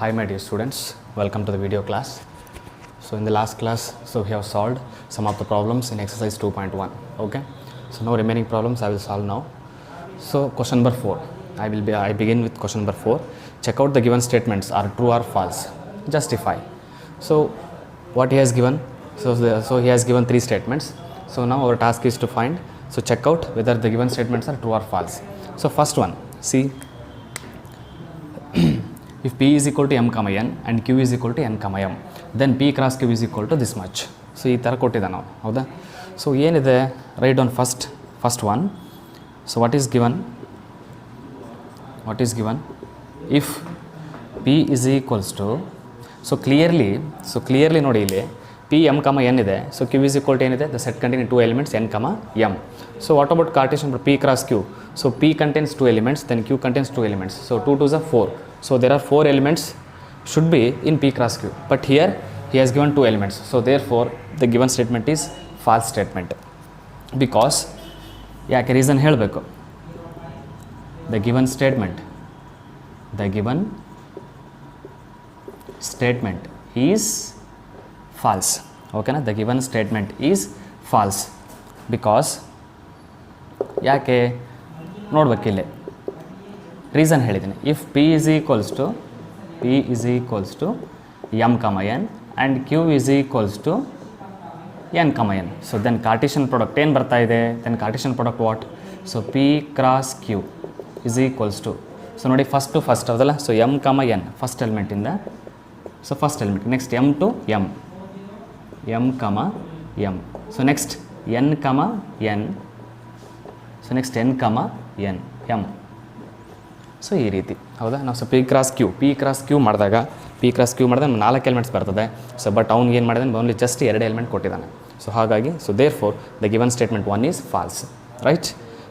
Hi my dear students, welcome to the video class. So in the last class, we have solved some of the problems in exercise 2.1. Okay, so now remaining problems I will solve now. So question number 4, I begin with question number 4. Check out the given statements are true or false. Justify. So what he has given, so he has given 3 statements. So now our task is to find, so check out whether the given statements are true or false. So first one, see, if p is equal to m comma n and q is equal to n comma m, then p cross q is equal to this much. So ಈ ಥರ ಕೊಟ್ಟಿದ್ದ ನಾವು ಹೌದಾ. So ಏನಿದೆ, right down first one. So what is given if p is equals to, so clearly ನೋಡಿ ಇಲ್ಲಿ p m comma n ಇದೆ. So q is equal to ಏನಿದೆ, the set containing 2 elements n comma m. So what about Cartesian for p cross q? So p contains 2 elements, then q contains 2 elements. So 2 2s are 4. So there are 4 elements should be in p cross q, but here he has given 2 elements. So therefore the given statement is false statement, because ಯಾಕೆ reason ಹೇಳಬೇಕು. the given statement is false. ಓಕೆನಾ, the given statement is false because ಯಾಕೆ ನೋಡ್ಬೇಕಿಲ್ಲಿ reason ಹೇಳಿದ್ದೀನಿ. If p is equals to m comma n and q is equals to n comma n, so then Cartesian product ಏನು ಬರ್ತಾ ಇದೆ, then Cartesian product what? So p cross q is equals to, so ನೋಡಿ first ಹೌದಲ್ಲ. So m comma n first ಎಲಿಮೆಂಟಿಂದ, so first element, next m to m comma m, so next n comma n, so next n comma n m. So ಈ ರೀತಿ ಹೌದಾ. ನಾವು so P cross Q ಮಾಡಿದಾಗ 4 elements ಬರ್ತದೆ. So but ಅವ್ನಿಗೆ ಏನು ಮಾಡಿದಾನೆ, ಓನ್ಲಿ ಜಸ್ಟ್ 2 ಎಲಿಮೆಂಟ್ ಕೊಟ್ಟಿದ್ದಾನೆ. ಸೊ ಹಾಗಾಗಿ so therefore the given statement 1 is false, right.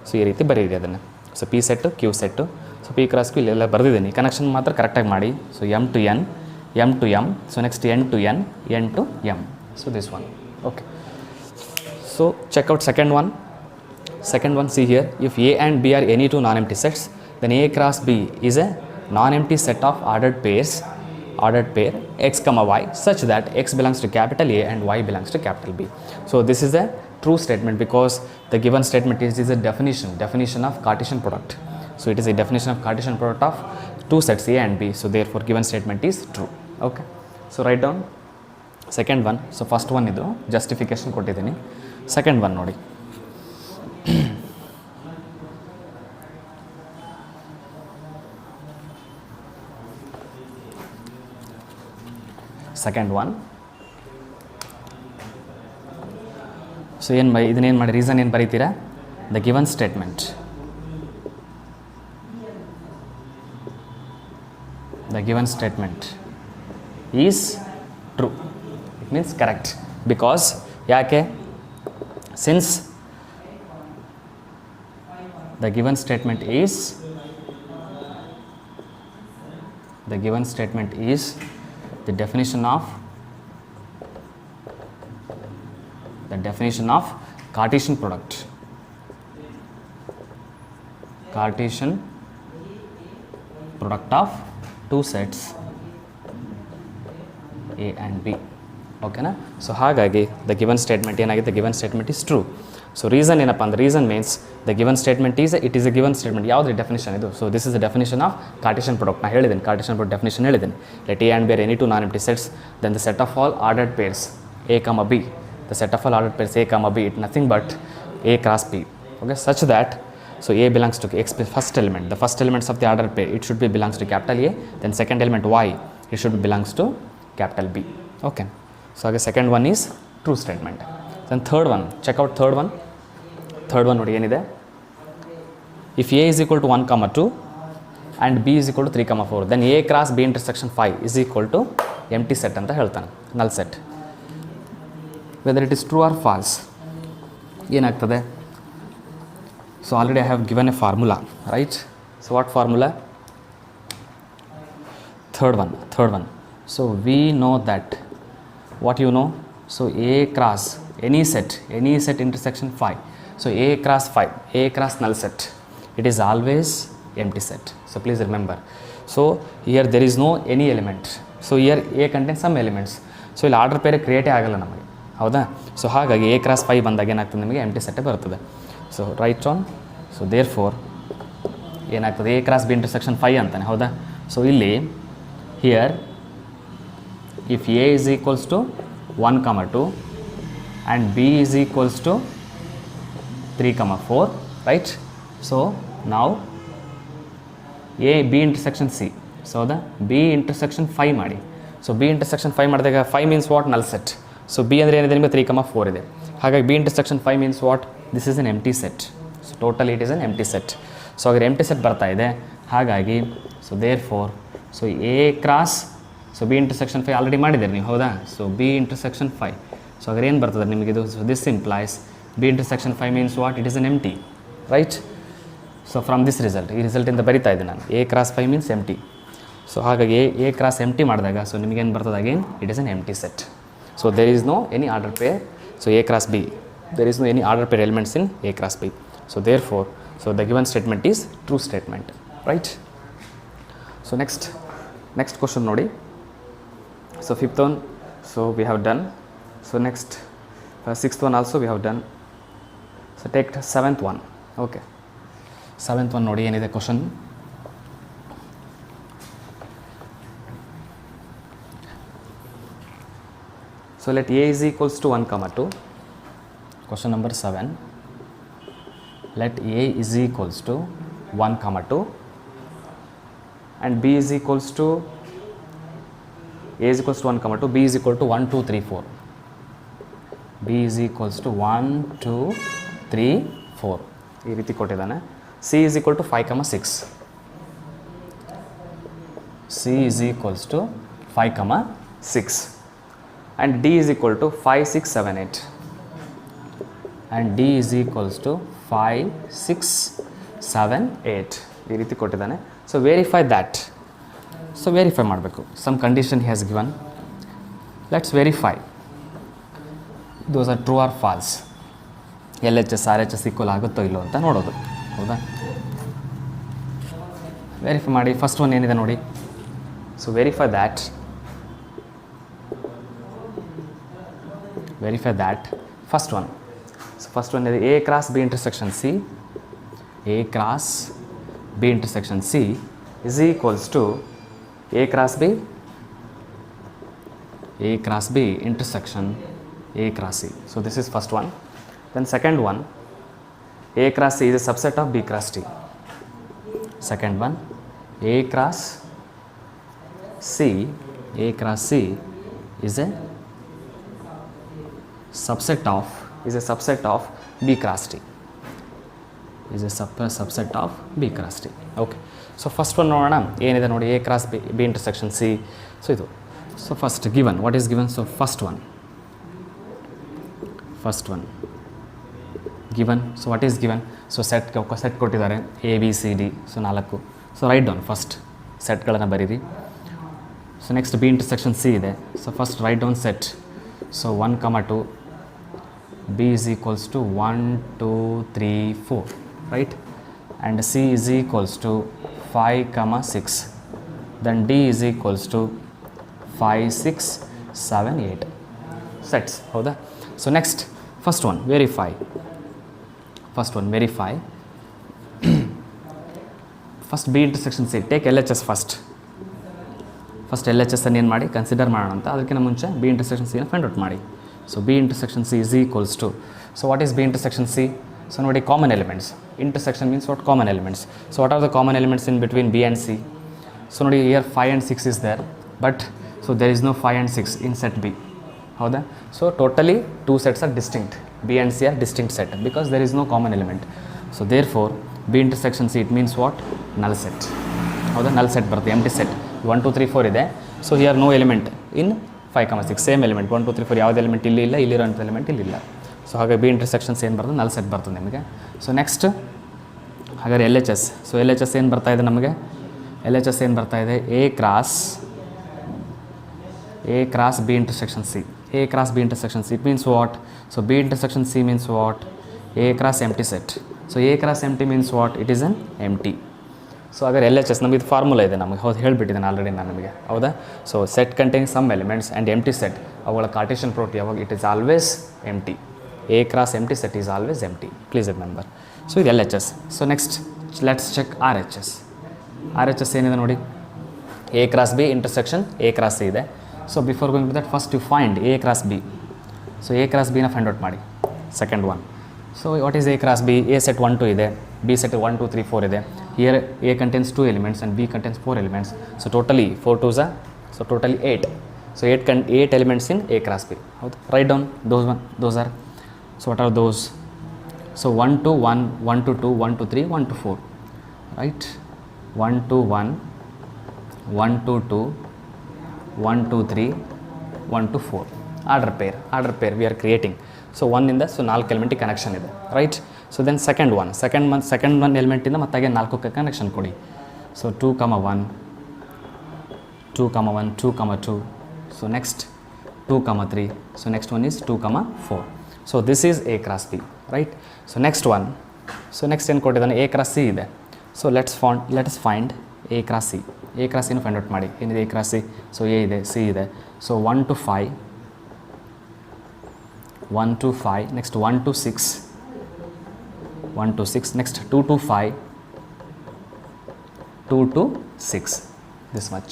So ಈ ರೀತಿ ಬರೀರಿ ಅದನ್ನು. So P set Q set, so P cross Q ಇಲ್ಲೆಲ್ಲ ಬರೆದಿದ್ದೀನಿ. ಕನೆಕ್ಷನ್ ಮಾತ್ರ ಕರೆಕ್ಟಾಗಿ ಮಾಡಿ. So m to n, m to m, so next n to n, n to m. So this one. Okay, so check out second one. See here, if a and b are any two non-empty sets, then a cross b is a non-empty set of ordered pair x comma y such that x belongs to capital A and y belongs to capital B. So this is a true statement because the given statement is a definition of Cartesian product. So it is a definition of Cartesian product of two sets A and B. So therefore given statement is true. Okay, so write down second one. So first one idu justification ಕೊಟ್ಟಿದ್ದೀನಿ. Second one ನೋಡಿ. Second one. So ಇದನ್ನೇನು ಮಾಡಿ, reason ಏನು ಬರೀತೀರಾ, the given statement is true. It means correct. Because ಯಾಕೆ, since the given statement is the definition of Cartesian product of two sets A and B. ಓಕೆನಾ. So ಹಾಗಾಗಿ the given statement ಏನಾಗಿದೆ, the given statement is true. So reason ಏನಪ್ಪ ಅಂದರೆ, reason means the given statement is A given statement. ಯಾವುದ್ರ definition ಇದು? So this is the definition of Cartesian product. ನಾನು ಹೇಳಿದ್ದೀನಿ Cartesian product definition ಹೇಳಿದ್ದೀನಿ. Let A and B are any two non-empty sets, then the set of all ordered pairs A comma B, the set of all ordered pairs A comma B, it nothing but A cross B. Okay, such that so A belongs to X, first element, the first elements of the ordered pair, it should be belongs to capital A, then second element Y, it should be belongs to capital B. Okay, so again second one is true statement. Then third one, check out third one ನೋಡಿ ಏನಿದೆ. if A is equal to 1 comma 2 and B is equal to 3 comma 4, then A cross B intersection 5 is equal to empty set ಅಂತ ಹೇಳ್ತಾನೆ, null set. whether it is true or false ಏನಾಗ್ತದೆ. so already I have given a formula, right? so what formula? third one. so we know that, what you know, so A cross any set intersection 5, so A cross 5, A cross null set, it is always empty set. So please remember, so here there is no any element. So here A contain some elements. So ಇಲ್ಲಿ order pair ಕ್ರಿಯೇಟೇ ಆಗಲ್ಲ ನಮಗೆ, ಹೌದಾ? So ಹಾಗಾಗಿ A cross 5 ಬಂದಾಗ ಏನಾಗ್ತದೆ ನಿಮಗೆ empty ಸೆಟ್ಟೇ ಬರ್ತದೆ. So right on. So therefore ಏನಾಗ್ತದೆ ಎ ಕ್ರಾಸ್ ಬಿ ಇಂಟರ್ಸೆಕ್ಷನ್ 5 ಅಂತಾನೆ, ಹೌದಾ? ಸೊ ಇಲ್ಲಿ here if A is equals to 1, 2 and B is equals to 3, 4, right? So ನಾವು A B intersection C, so ಹೌದಾ? ಬಿ ಇಂಟರ್ಸೆಕ್ಷನ್ 5 ಮಾಡಿ. So B intersection 5 ಮಾಡಿದಾಗ 5 means what? Null set. So B ಅಂದರೆ ಏನಿದೆ ನಿಮಗೆ 3, 4 ಇದೆ. ಹಾಗಾಗಿ B intersection 5 means what? This is an empty set. So total it is an empty set. So ಹಾಗೆ empty set ಬರ್ತಾ ಇದೆ. ಹಾಗಾಗಿ so therefore so A cross so B intersection 5 already ಮಾಡಿದ್ದೀರಿ ನೀವು, ಹೌದಾ? So B intersection 5. ಸೊ ಹಾಗಾದ್ರೆ ಏನು ಬರ್ತದೆ ನಿಮಗಿದು? So this implies B intersection 5 means what? It is an empty, right? So from this result, ಈ ರಿಸಲ್ಟಿಂದ ಬರಿತಾ ಇದ್ದೆ ನಾನು A cross 5 means empty. So ಹಾಗಾಗಿ ಎ ಕ್ರಾಸ್ ಎಂಟಿ ಮಾಡಿದಾಗ ಸೊ ನಿಮಗೇನು ಬರ್ತದೆ? Again it is an empty set. So there is no any order pair. So A cross B, there is no any order pair elements in A cross B. So therefore so the given statement is true statement, right? So next question ನೋಡಿ. So fifth one so we have done. So next sixth one also we have done. So take seventh one. Okay, seventh one ನೋಡಿ ಏನಿದೆ ಕ್ವಶನ್. So let A is equals to 1, 2. Question number 7. Let A is equals to 1, 2 and B is equals to A is equals to 1, 2. B is equal to 1, 2, 3, 4. B is equals to 1, 2, 3, 4. ಈ ರೀತಿ ಕೊಟ್ಟಿದ್ದಾನೆ. C is equal to 5, 6. C is equals to 5, 6. And D is equal to 5, 6, 7, 8. And D is equals to 5, 6, 7, 8. ಈ ರೀತಿ ಕೊಟ್ಟಿದ್ದಾನೆ. So verify that. So verify ಮಾಡಬೇಕು. Some condition he has given. Let's verify those are true or false. LHS RHS equal ಆಗುತ್ತೋ ಇಲ್ಲೋ ಅಂತ ನೋಡೋದು, ಹೌದಾ? Verify ಮಾಡಿ. ಫಸ್ಟ್ ಒನ್ ಏನಿದೆ ನೋಡಿ. So verify that. Verify that first one. So first one is A cross B intersection C. A cross B intersection C is equals to A cross B. A cross B intersection A cross C. So this is first one. Then second one, A cross C is a subset of B cross T. Second one, A cross C. A cross C is a subset of B cross T. Is a subset of B cross T. Okay. So first one ನೋಡೋಣ ಏನಿದೆ ನೋಡಿ. A cross B intersection C. So ಇದು. So first given, what is given? So first one given. So what is given? So set ಕೊಟ್ಟಿದ್ದಾರೆ A B C D. So 4. So write down first ಸೆಟ್ಗಳನ್ನು ಬರೀರಿ. So next B intersection C ಇದೆ. So first write down set. So 1, 2. B is equals to 1, 2, 3, 4, right? And C is equals to 5, 6. Then D is equals to 5, 6, 7, 8 sets. ಹೌದಾ? So next, first one, verify. First B intersection C, take LHS first. First LHS ಅನ್ನು ಏನು ಮಾಡಿ consider ಮಾಡೋಣ ಅಂತ. ಅದಕ್ಕಿಂತ ಮುಂಚೆ B intersection C ನ find out ಮಾಡಿ. So B intersection C is equals to, so what is B intersection C? So ನೋಡಿ common elements. Intersection means what? Common elements. So what are the common elements in between B and C? So ನೋಡಿ here 5 and 6 is there, but so there is no 5 and 6 in set B. ಹೌದಾ? So totally two sets are distinct. B and C are distinct set because there is no common element. So therefore B intersection C, it means what? Null set. ಹೌದಾ? null set ಬರುತ್ತೆ, empty set. 1, 2, 3, 4 ಇದೆ. So here no element in 5, 6 same element. 1, 2, 3, 4 ಯಾವುದೇ element ಇಲ್ಲಿ ಇಲ್ಲ, ಇಲ್ಲಿರೋಂಥ element ಇಲ್ಲಿಲ್ಲ. So ಹಾಗೆ B intersections ಏನು ಬರ್ತದೆ? ನಲ್ ಸೆಟ್ ಬರ್ತದೆ ನಿಮಗೆ. ಸೊ ನೆಕ್ಸ್ಟ್ ಹಾಗಾದ್ರೆ LHS. ಸೊ LHS ಏನು ಬರ್ತಾ ಇದೆ ನಮಗೆ? LHS ಏನು ಬರ್ತಾ ಇದೆ? A cross B intersection C. A cross B intersection C, it means what? So B intersection C means what? A cross empty set. So A cross empty means what? It is an empty. So ಹಾಗಾದ್ರೆ L H S ನಮಗೆ ಇದು formula ಇದೆ ನಮಗೆ ಹೌದು ಹೇಳಿಬಿಟ್ಟಿದ್ದೇನೆ already ನಾನು ನಿಮಗೆ ಹೌದಾ. So set contain some elements and empty set ಅವುಗಳ ಕಾರ್ಟೇಷನ್ ಪ್ರಾಡಕ್ಟ್ ಯಾವಾಗ it is always empty. A cross empty set is always empty, please remember. So ಇದು L H S. So next let's check R H S. R H S ಏನಿದೆ ನೋಡಿ, A cross B intersection A cross C ಇದೆ. So before going to that first you find A cross B. So A cross ಬಿನ find out ಮಾಡಿ, second one. So what is A cross B? A set 1 2 ಇದೆ, B set 1 2 3 4 ಇದೆ. Here A contains 2 elements and B contains 4 elements. So totally 4 2s are, so totally 8. So 8 elements in A cross B. ಹೌದು, write down those are. So what are those? So 1 to 1, 1 to 2, 1 to 3, 1 to 4, right? 1 to 1, 1 to 2, 1 to 3, 1 to 4. Order pair we are creating. So 1 so 4 ಎಲಿಮೆಂಟಿಗೆ connection ಇದೆ, right? So then second one ಎಲಿಮೆಂಟಿಂದ ಮತ್ತಾಗೆ 4 connection ಕೊಡಿ. So 2, 1, 2, 1, 2, 2. So next 2, 3. So next one is 2, 4. So this is A cross B, right? So next one, so next ಏನು ಕೊಟ್ಟಿದ್ದಾನೆ? A cross C ಇದೆ. So let's find A cross C. A cross ಸಿನ find out ಮಾಡಿ. ಏನಿದೆ A cross C? So A ಇದೆ, C ಇದೆ. So 1 to 5, 1 to 5, next 1 to 6, 1 to 6, next 2 to 5, 2 to 6, this much.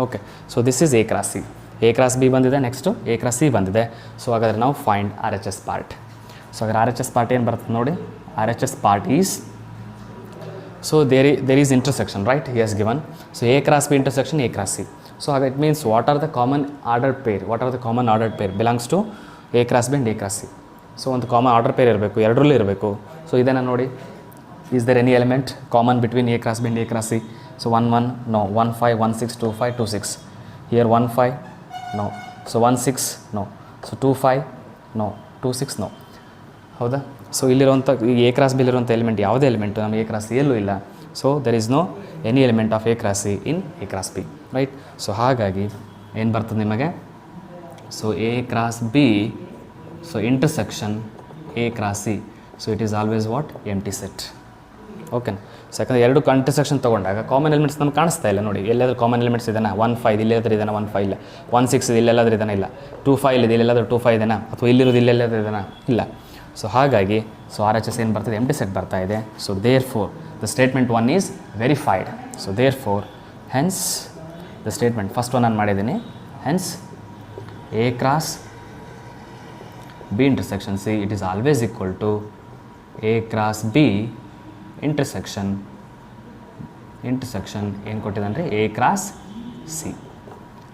Okay, so this is A cross C. A cross B ಬಂದಿದೆ, next A cross C ಬಂದಿದೆ. So ಹಾಗಾದರೆ ನಾವು find R H S part. So ಹಾಗಾದ್ರೆ R H S part ಏನು ಬರುತ್ತೆ ನೋಡಿ? R H S part is, so there is intersection, right? He has given. So A cross B intersection A cross C. So ಹಾಗೆ it means what are the common ordered pair belongs to A cross B and A cross C. So ಒಂದು common order peer ಇರಬೇಕು, ಎರಡರಲ್ಲೂ ಇರಬೇಕು. So ಇದನ್ನು ನೋಡಿ, is there any element common between A cross B and A cross C? So 1 1 no, 1 5, 1 6, 2 5, 2 6. Here 1 5 no, so 1 6 no, so 2 5 no, 2 6 no. ಹೌದಾ? So ಇಲ್ಲಿರುವಂಥ A cross ಬಿಲಿರುವಂಥ element ಯಾವುದೇ ಎಲಿಮೆಂಟು ನಮ್ಮ ಎ ಕ್ರಾಸ್ ಸಿ ಎಲ್ಲೂ ಇಲ್ಲ. So there is no any element of A cross C in A cross B, right? So ಹಾಗಾಗಿ ಏನು ಬರ್ತದೆ ನಿಮಗೆ? So A cross B, so intersection A cross C. So it is always what? Empty set. ಓಕೆನಾ? So ಯಾಕಂದರೆ ಎರಡು intersection ತೊಗೊಂಡಾಗ common elements ನಮ್ಗೆ ಕಾಣಿಸ್ತಾ ಇಲ್ಲ ನೋಡಿ. ಎಲ್ಲಾದರೂ ಕಾಮನ್ ಎಲಿಮೆಂಟ್ಸ್ ಇದೆನಾ? 1 5 ಇಲ್ಲೆಲ್ಲಾದ್ರೂ ಇದೆನಾ? 1 5 ಇಲ್ಲ. 1 6 ಇಲ್ಲೆಲ್ಲಾದ್ರೂ ಇದೆನಾ? ಇಲ್ಲ. 2 5 ಇದೆ, ಇಲ್ಲೆಲ್ಲಾದ್ರೂ 2 5 ಇದೆನಾ? ಅಥವಾ ಇಲ್ಲಿರೋದು ಇಲ್ಲೆಲ್ಲಾದ್ರೂ ಇದೆನಾ? ಇಲ್ಲ. ಸೊ ಹಾಗಾಗಿ ಸೊ ಆರ್ ಎಚ್ ಎಸ್ ಏನು ಬರ್ತದೆ? ಎಂಟಿ ಸೆಟ್ ಬರ್ತಾ ಇದೆ. So therefore the statement 1 is verified. So therefore hence the statement first one ನಾನು ಮಾಡಿದ್ದೀನಿ. Hence A cross B intersection C it is always equal to A cross B intersection ಏನು ಕೊಟ್ಟಿದ್ದಾನೆ? A cross C.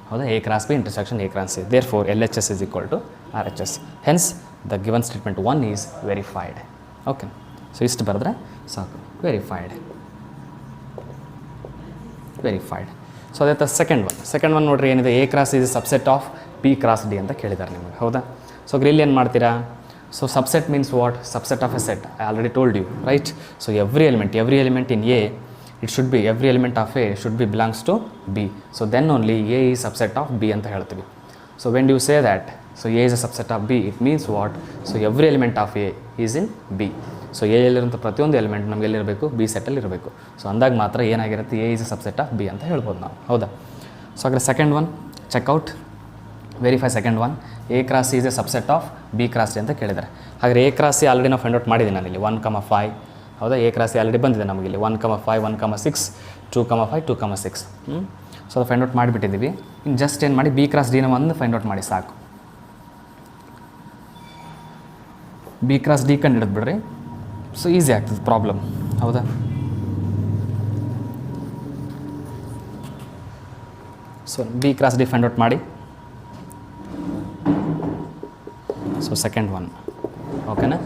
ಹೌದಾ? A cross B intersection A cross C. Therefore L H S is equal to R H S. Hence the given statement 1 is verified. Okay, so ಇಷ್ಟು ಬರೆದ್ರೆ ಸಾಕು. Verified. So ಅದೇ ಥರ second one ನೋಡ್ರಿ ಏನಿದೆ? A cross is subset of P cross D ಅಂತ ಕೇಳಿದ್ದಾರೆ ನಿಮಗೆ. ಹೌದಾ? ಸೊ ಇಲ್ಲಿ ಏನು ಮಾಡ್ತೀರಾ? So subset means what? Subset of a set. I already told you, right? So every element in A, it should be every element of A should be belongs to B. So then only A is subset of B ಅಂತ ಹೇಳ್ತೀವಿ. So when you say that so A is a subset of B, it means what? So every element of A is in B. So A ಎಲ್ಲಿರುವಂಥ ಪ್ರತಿಯೊಂದು element ನಮಗೆ ಎಲ್ಲಿರಬೇಕು? B ಸೆಟ್ಟಲ್ಲಿ ಇರಬೇಕು. So ಅಂದಾಗ ಮಾತ್ರ ಏನಾಗಿರುತ್ತೆ? A is a subset of B ಅಂತ ಹೇಳ್ಬೋದು ನಾವು. ಹೌದಾ? ಸೊ ಹಾಗಾದ್ರೆ second one check out, verify second one. A cross C is a subset of B cross D ಅಂತ ಕೇಳಿದ್ದಾರೆ. ಹಾಗಾದ್ರೆ ಎ ಕ್ರಾಸ್ ಸಿ ಆಲ್ರೆಡಿ ನಾವು ಫೈಂಡ್ ಔಟ್ ಮಾಡಿದ್ದೀನಿ ನಾನಿಲ್ಲಿ 1 5. ಹೌದಾ? ಎ ಕ್ರಾಸ್ ಸಿ ಆಲ್ರೆಡಿ ಬಂದಿದೆ ನಮಗಿಲ್ಲಿ 1 5, 1 6, 2 5, 2 6. ಸೊ ಅದು ಫೈಂಡ್ ಔಟ್ ಮಾಡಿಬಿಟ್ಟಿದ್ದೀವಿ. ಇನ್ನು ಜಸ್ಟ್ ಏನು ಮಾಡಿ? ಬಿ ಕ್ರಾಸ್ ಡಿನ ಒಂದು ಫೈಂಡ್ ಔಟ್ ಮಾಡಿ ಸಾಕು. ಬಿ ಕ್ರಾಸ್ ಡಿ ಕಂಡು ಹಿಡಿದ್ಬಿಡ್ರಿ. ಸೊ ಈಸಿ ಆಗ್ತದೆ ಪ್ರಾಬ್ಲಮ್. ಹೌದಾ? So B cross D find out ಮಾಡಿ. ಸೊ ಸೆಕೆಂಡ್ ಒನ್, ಓಕೆನಾ?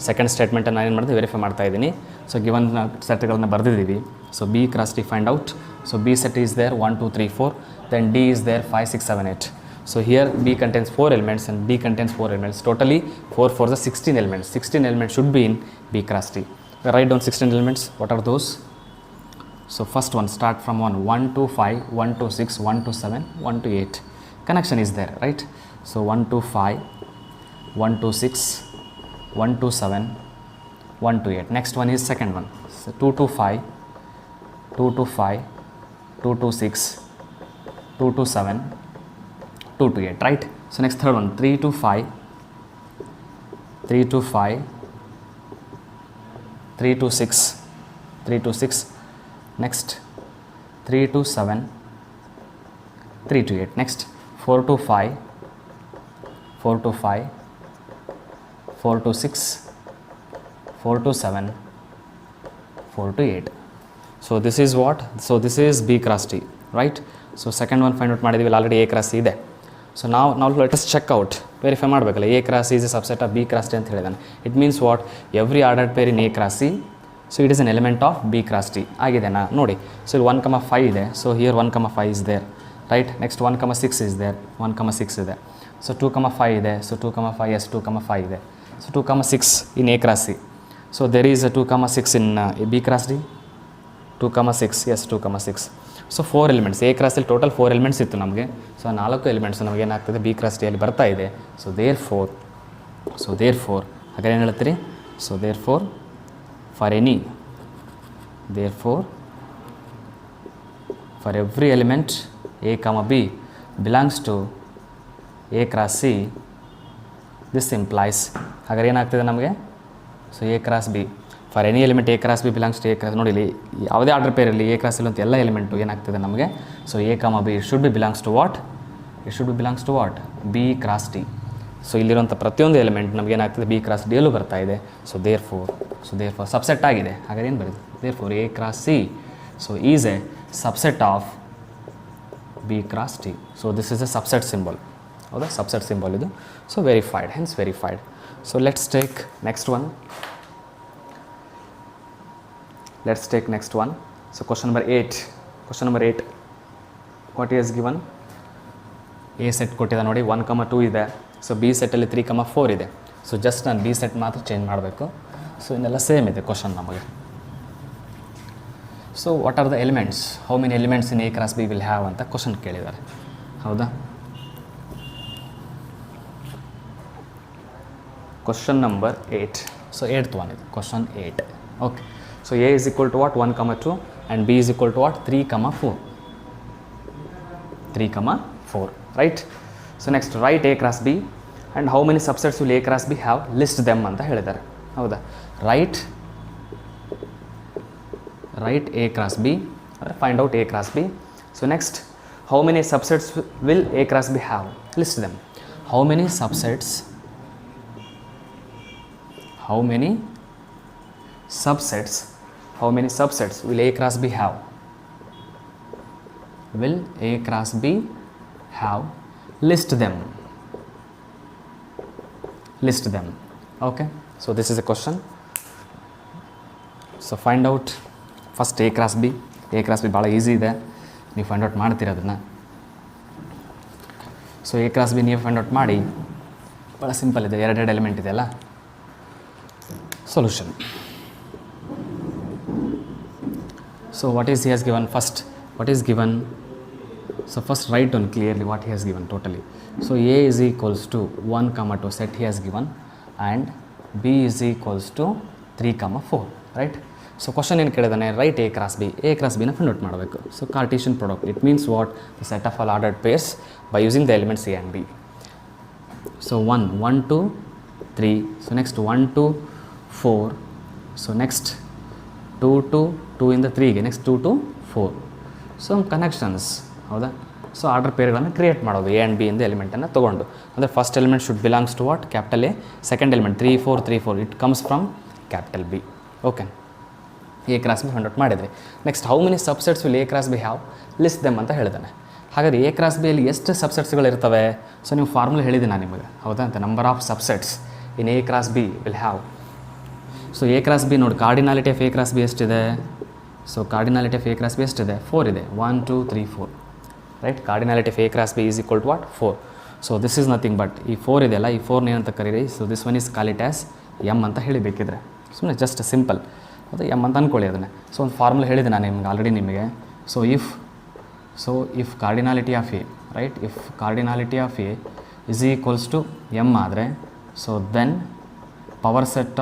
ಸೆಕೆಂಡ್ ಸ್ಟೇಟ್ಮೆಂಟನ್ನು ನಾನು ಏನು ಮಾಡಿದೆ? ವೆರಿಫೈ ಮಾಡ್ತಾ ಇದ್ದೀನಿ. ಸೊ ಗಿವನ್ ಸೆಟ್ಗಳನ್ನು ಬರೆದಿದ್ದೀವಿ. So B cross D find out. So B set is there 1 2 3 4, then D is there 5 6 7 8. So here B contains 4 elements and D contains 4 elements. Totally 4 4 is 16 elements. 16 elements should be in B cross D. Write down 16 elements. What are those? So first one, start from 1 to 5, 1 to 6, 1 to 7, 1 to 8. Connection is there, right? So 1 to 5, 1 to 6, 1 to 7, 1 to 8. Next one is second one. So 2 to 5, 2 to 5, 2 to 6, 2 to 7, 2 to 8, right? So next third one, 3 to 5, 3 to 5, 3 to 6, 3 to 6, next 3 to 7, 3 to 8, next 4 to 5, 4 to 5, 4 to 6, 4 to 7, 4 to 8. So this is what? So this is B cross T, right? So second one find out ಮಾಡಿದೀವಿ already A cross C ಇದೆ. So now let us check out, verify ಮಾಡಬೇಕಲ್ಲ A cross C is a subset of B cross T ಅಂತ ಹೇಳಿದಾನೆ. It means what? Every ordered pair in A cross C, so it is an element of B cross T. ಆಗಿದೆನಾ ನೋಡಿ. So ಇಲ್ಲಿ 1,5 ಇದೆ. So here 1,5 is there, right? Next 1,6 is there. 1,6 ಇದೆ. So 2,5 ಇದೆ. So 2,5 yes 2,5 ಇದೆ. So 2,6 in A cross C. So there is a 2,6 in B cross D. 2,6 yes 2,6. So 4 elements A ಕ್ರಾಸಲ್ಲಿ total 4 elements ಇತ್ತು ನಮಗೆ. So 4 elements ನಮಗೆ ಏನಾಗ್ತದೆ B cross ಟಿಯಲ್ಲಿ ಬರ್ತಾ ಇದೆ. ಸೊ ದೇರ್ ಫೋರ್ ಹಾಗೆ ಏನು ಹೇಳ್ತೀರಿ? So therefore for every element A comma B belongs to A cross C, this implies ಹಾಗಾದ್ರೆ ಏನಾಗ್ತದೆ ನಮಗೆ? So A cross B for any element A cross B belongs to A cross. ನೋಡಿ ಇಲ್ಲಿ ಯಾವುದೇ order pair ಇರಲಿ A cross ಇರುವಂಥ ಎಲ್ಲ element ಏನಾಗ್ತದೆ ನಮಗೆ? So A comma B it should be belongs to what? B cross T. So ಇಲ್ಲಿರುವಂಥ ಪ್ರತಿಯೊಂದು ಎಲಿಮೆಂಟ್ ನಮಗೆ ಏನಾಗ್ತದೆ ಬಿ ಕ್ರಾಸ್ ಡಿಯಲ್ಲೂ ಬರ್ತಾ ಇದೆ. ಸೊ ದೇರ್ ಫೋರ್ ಸಬ್ಸೆಟ್ ಆಗಿದೆ. ಹಾಗಾದ್ರೆ ಏನು ಬರೀದು? Therefore A cross C so is a subset of B cross T. So this is a subset symbol. ಹೌದಾ? ಸಬ್ಸೆಟ್ ಸಿಂಬಲ್ ಇದು. So verified. So let's take next one. So question number 8. What he has given? A set ಕೊಟ್ಟಿದೆ ನೋಡಿ 1,2 ಇದೆ. So B ಸೆಟ್ಟಲ್ಲಿ 3,4 ಇದೆ. So just ನಾನು B set ಮಾತ್ರ change ಮಾಡಬೇಕು. So ಇನ್ನೆಲ್ಲ ಸೇಮ್ ಇದೆ ಕ್ವಶನ್ ನಮಗೆ. So what are the elements? How many elements in A cross B will have ಅಂತ ಕ್ವಶನ್ ಕೇಳಿದ್ದಾರೆ. ಹೌದಾ? Question number 8. So 8th one ಇದೆ question 8. Okay. So A is equal to what? 1,2 and B is equal to what? 3,4. 3,4, right? So next write A cross B and how many subsets will A cross B have? List them ಅಂತ ಹೇಳಿದ್ದಾರೆ. ಹೌದಾ? Write A cross B or find out A cross B. So next how many subsets will A cross B have? List them. How many subsets will A cross B have? List them. Okay. So this is a question. So find out first A cross B. A cross B ಭಾಳ easy ಇದೆ. ನೀವು find out ಮಾಡ್ತೀರ ಅದನ್ನು. So A cross B ನೀವು find out ಮಾಡಿ. ಭಾಳ simple ಇದೆ. ಎರಡು ಎಲಿಮೆಂಟ್ ಇದೆಯಲ್ಲ. Solution. So what is he has given first? What is given? So first write down clearly what he has given totally. So A is equals to 1,2 set he has given and B is equals to 3,4, right? So question ಏನು ಕೇಳಿದಾನೆ? write A cross B. A cross B ನ find out ಮಾಡಬೇಕು. So Cartesian product. It means what? The set of all ordered pairs by using the elements A and B. So 1, 2, 3. So next 1 to 4. So next 2 to 2 in the 3 ಗೆ next 2 to 4. So connections. ಹೌದಾ? So order ಪೇರ್ಗಳನ್ನು create ಮಾಡೋದು A and B ಇಂದ ಎಲಿಮೆಂಟನ್ನು ತೊಗೊಂಡು. ಅಂದರೆ first element should belongs to what? Capital A. Second element 3, 4 it comes from capital B. Okay. A cross B find out ಮಾಡಿದ್ರಿ. Next how many subsets will A cross B have? List them ಅಂತ ಹೇಳಿದ್ದಾನೆ. ಹಾಗಾದರೆ A cross ಬಿಯಲ್ಲಿ ಎಷ್ಟು ಸಬ್ಸೆಟ್ಸ್ಗಳಿರ್ತವೆ? So ನೀವು formula ಹೇಳಿದೆ ನಾನು ನಿಮಗೆ. ಹೌದಾ? ಅಂತ number of subsets in A cross B will have. So A cross B ನೋಡಿ cardinality of A cross B ಎಷ್ಟಿದೆ? So cardinality of A cross B ಎಷ್ಟಿದೆ? 4 ಇದೆ. 1, 2, 3, 4, right? Cardinality of A cross B is equal to what? 4. So this is nothing but ಈ 4 ಇದೆಯಲ್ಲ, ಈ 4ನ ಏನಂತ ಕರೀರಿ? So this one is call it as M ಅಂತ ಹೇಳಿಬೇಕಿದ್ರೆ. ಸುಮ್ಮನೆ ಜಸ್ಟ್ ಸಿಂಪಲ್ ಅದು ಎಮ್ ಅಂತ ಅಂದ್ಕೊಳ್ಳಿ ಅದನ್ನು. ಸೊ ಒಂದು ಫಾರ್ಮುಲಾ ಹೇಳಿದೆ ನಾನು ನಿಮ್ಗೆ ಆಲ್ರೆಡಿ ನಿಮಗೆ. So if cardinality of A, right? If cardinality of A is equals to M ಆದರೆ so then power set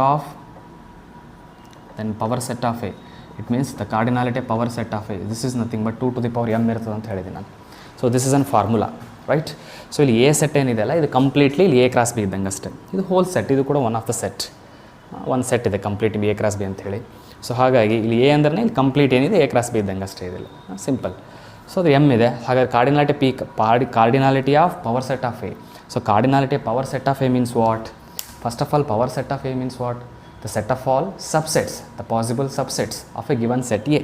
of A it means the cardinality power set of A this is nothing but 2 to the power m ಇರ್ತದೆ ಅಂತ ಹೇಳಿದ್ದೀನಿ ನಾನು. So this is an formula right. So ಇಲ್ಲಿ A set ಏನಿದೆ ಅಲ್ಲ ಇದು completely ಇಲ್ಲಿ A cross B ಇದ್ದಂಗೆ ಅಷ್ಟೇ. ಇದು ಹೋಲ್ ಸೆಟ್, ಇದು ಕೂಡ ಒನ್ ಆಫ್ ದ ಸೆಟ್, ಒಂದು ಸೆಟ್ ಇದೆ ಕಂಪ್ಲೀಟ್ ಎ ಕ್ರಾಸ್ ಬಿ ಅಂತ ಹೇಳಿ. ಸೊ ಹಾಗಾಗಿ ಇಲ್ಲಿ ಎ ಅಂದ್ರೆ ಇಲ್ಲಿ ಕಂಪ್ಲೀಟ್ ಏನಿದೆ ಎ ಕ್ರಾಸ್ ಬಿ ಇದ್ದಂಗೆ ಅಷ್ಟೇ ಇದಿಲ್ಲ, ಸಿಂಪಲ್. ಸೊ ಅದು ಎಮ್ ಇದೆ. ಹಾಗಾಗಿ cardinality P cardinality of power set of A. So cardinality power set of A means what? First of all power set of A means what? The set of all subsets, the possible subsets of a given set A.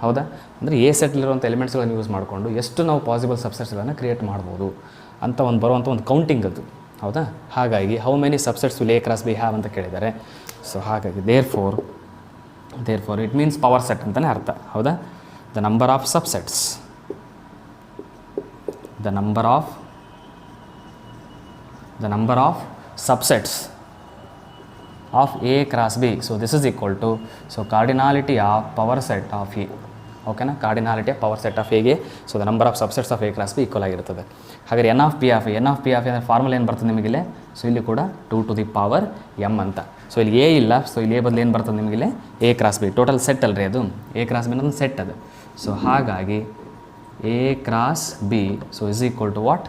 ಹೌದಾ? ಅಂದರೆ A ಸೆಟ್ಲಿರುವಂಥ ಎಲಿಮೆಂಟ್ಸ್ಗಳನ್ನು use ಮಾಡಿಕೊಂಡು ಎಷ್ಟು ನಾವು possible ಸಬ್ಸೆಟ್ಸ್ಗಳನ್ನು create ಮಾಡ್ಬೋದು ಅಂತ ಒಂದು ಬರುವಂಥ ಒಂದು ಕೌಂಟಿಂಗ್ ಅದು. ಹೌದಾ? ಹಾಗಾಗಿ how many subsets will A cross B have ಅಂತ ಕೇಳಿದ್ದಾರೆ. ಸೊ ಹಾಗಾಗಿ therefore it means power set ಅಂತಲೇ ಅರ್ಥ. ಹೌದಾ? The number of subsets, the number of subsets of A cross B. So this is equal to, so cardinality of power set of A. ಓಕೆನಾ? Cardinality of power set of ಎಗೆ so the number of subsets of A cross B equal ಆಗಿರ್ತದೆ. ಹಾಗಾದ್ರೆ N of P of ಅಂದರೆ formula ಏನು ಬರ್ತದೆ ನಿಮಗಿಲ್ಲಿ? So ಇಲ್ಲಿ ಕೂಡ 2 to the power m ಅಂತ. ಸೊ ಇಲ್ಲಿ ಎ ಇಲ್ಲ, ಸೊ ಇಲ್ಲಿ ಎ ಬದಲು ಏನು ಬರ್ತದೆ ನಿಮಗಿಲ್ಲಿ? A cross B. Total set ಅಲ್ರಿ ಅದು, ಎ ಕ್ರಾಸ್ ಬಿ ಅನ್ನೋದು ಸೆಟ್ ಅದು. ಸೊ ಹಾಗಾಗಿ A cross B so is equal to what?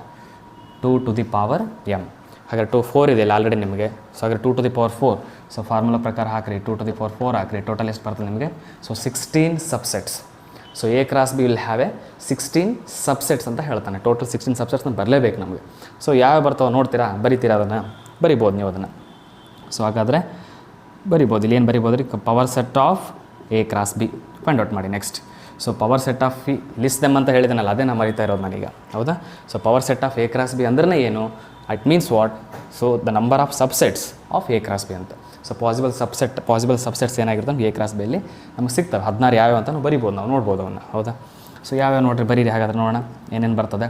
2 to the power m. ಹಾಗಾದ್ರೆ 4 ಇದೆ ಇಲ್ಲ ಆಲ್ರೆಡಿ ನಿಮಗೆ. ಸೊ ಹಾಗಾದ್ರೆ 2 to the power 4. So formula ಪ್ರಕಾರ ಹಾಕ್ರಿ, 2 to the power 4 ಹಾಕ್ರಿ. ಟೋಟಲ್ ಎಷ್ಟು ಬರ್ತದೆ ನಿಮಗೆ? So 16 subsets. So A cross B will have A 16 subsets ಅಂತ ಹೇಳ್ತಾನೆ. ಟೋಟಲ್ 16 ಸಬ್ಸೆಟ್ಸ್ನ ಬರಲೇಬೇಕು ನಮಗೆ. ಸೊ ಯಾವ ಬರ್ತಾವೆ ನೋಡ್ತೀರಾ? ಬರಿತೀರಾ? ಅದನ್ನು ಬರಿಬೋದು ನೀವು ಅದನ್ನು. ಸೊ ಹಾಗಾದರೆ ಬರಿಬೋದು. ಇಲ್ಲಿ ಏನು ಬರಿಬೋದು ರೀ? Power set of A cross B find out ಮಾಡಿ. Next so power set of E list them ಅಂತ ಹೇಳಿದನಲ್ಲ, ಅದೇ ನಾನು ಮರಿತಾ ಇರೋದು ನಾನೀಗ. ಹೌದಾ? So power set of A cross B ಅಂದ್ರೆ ಏನು? It means what? So the number of subsets of A cross B ಅಂತ. ಸೊ ಪಾಸಿಬಲ್ ಸಬ್ಸೆಟ್ಸ್ ಏನಾಗಿರುತ್ತೆ ನಮ್ಗೆ ಎ ಕ್ರಾಸ್ ಬಿಯಲ್ಲಿ ನಮಗೆ ಸಿಗ್ತವೆ. 16 ಯಾವ್ಯಾವ ಅಂತ ನಾವು ಬರಿಬೋದು, ನಾವು ನೋಡ್ಬೋದು ಅವನ್ನ. ಹೌದಾ? ಸೊ ಯಾವ್ಯಾವ ನೋಡ್ರಿ ಬರೀರಿ. ಹಾಗಾದ್ರೆ ನೋಡೋಣ ಏನೇನು ಬರ್ತದೆ.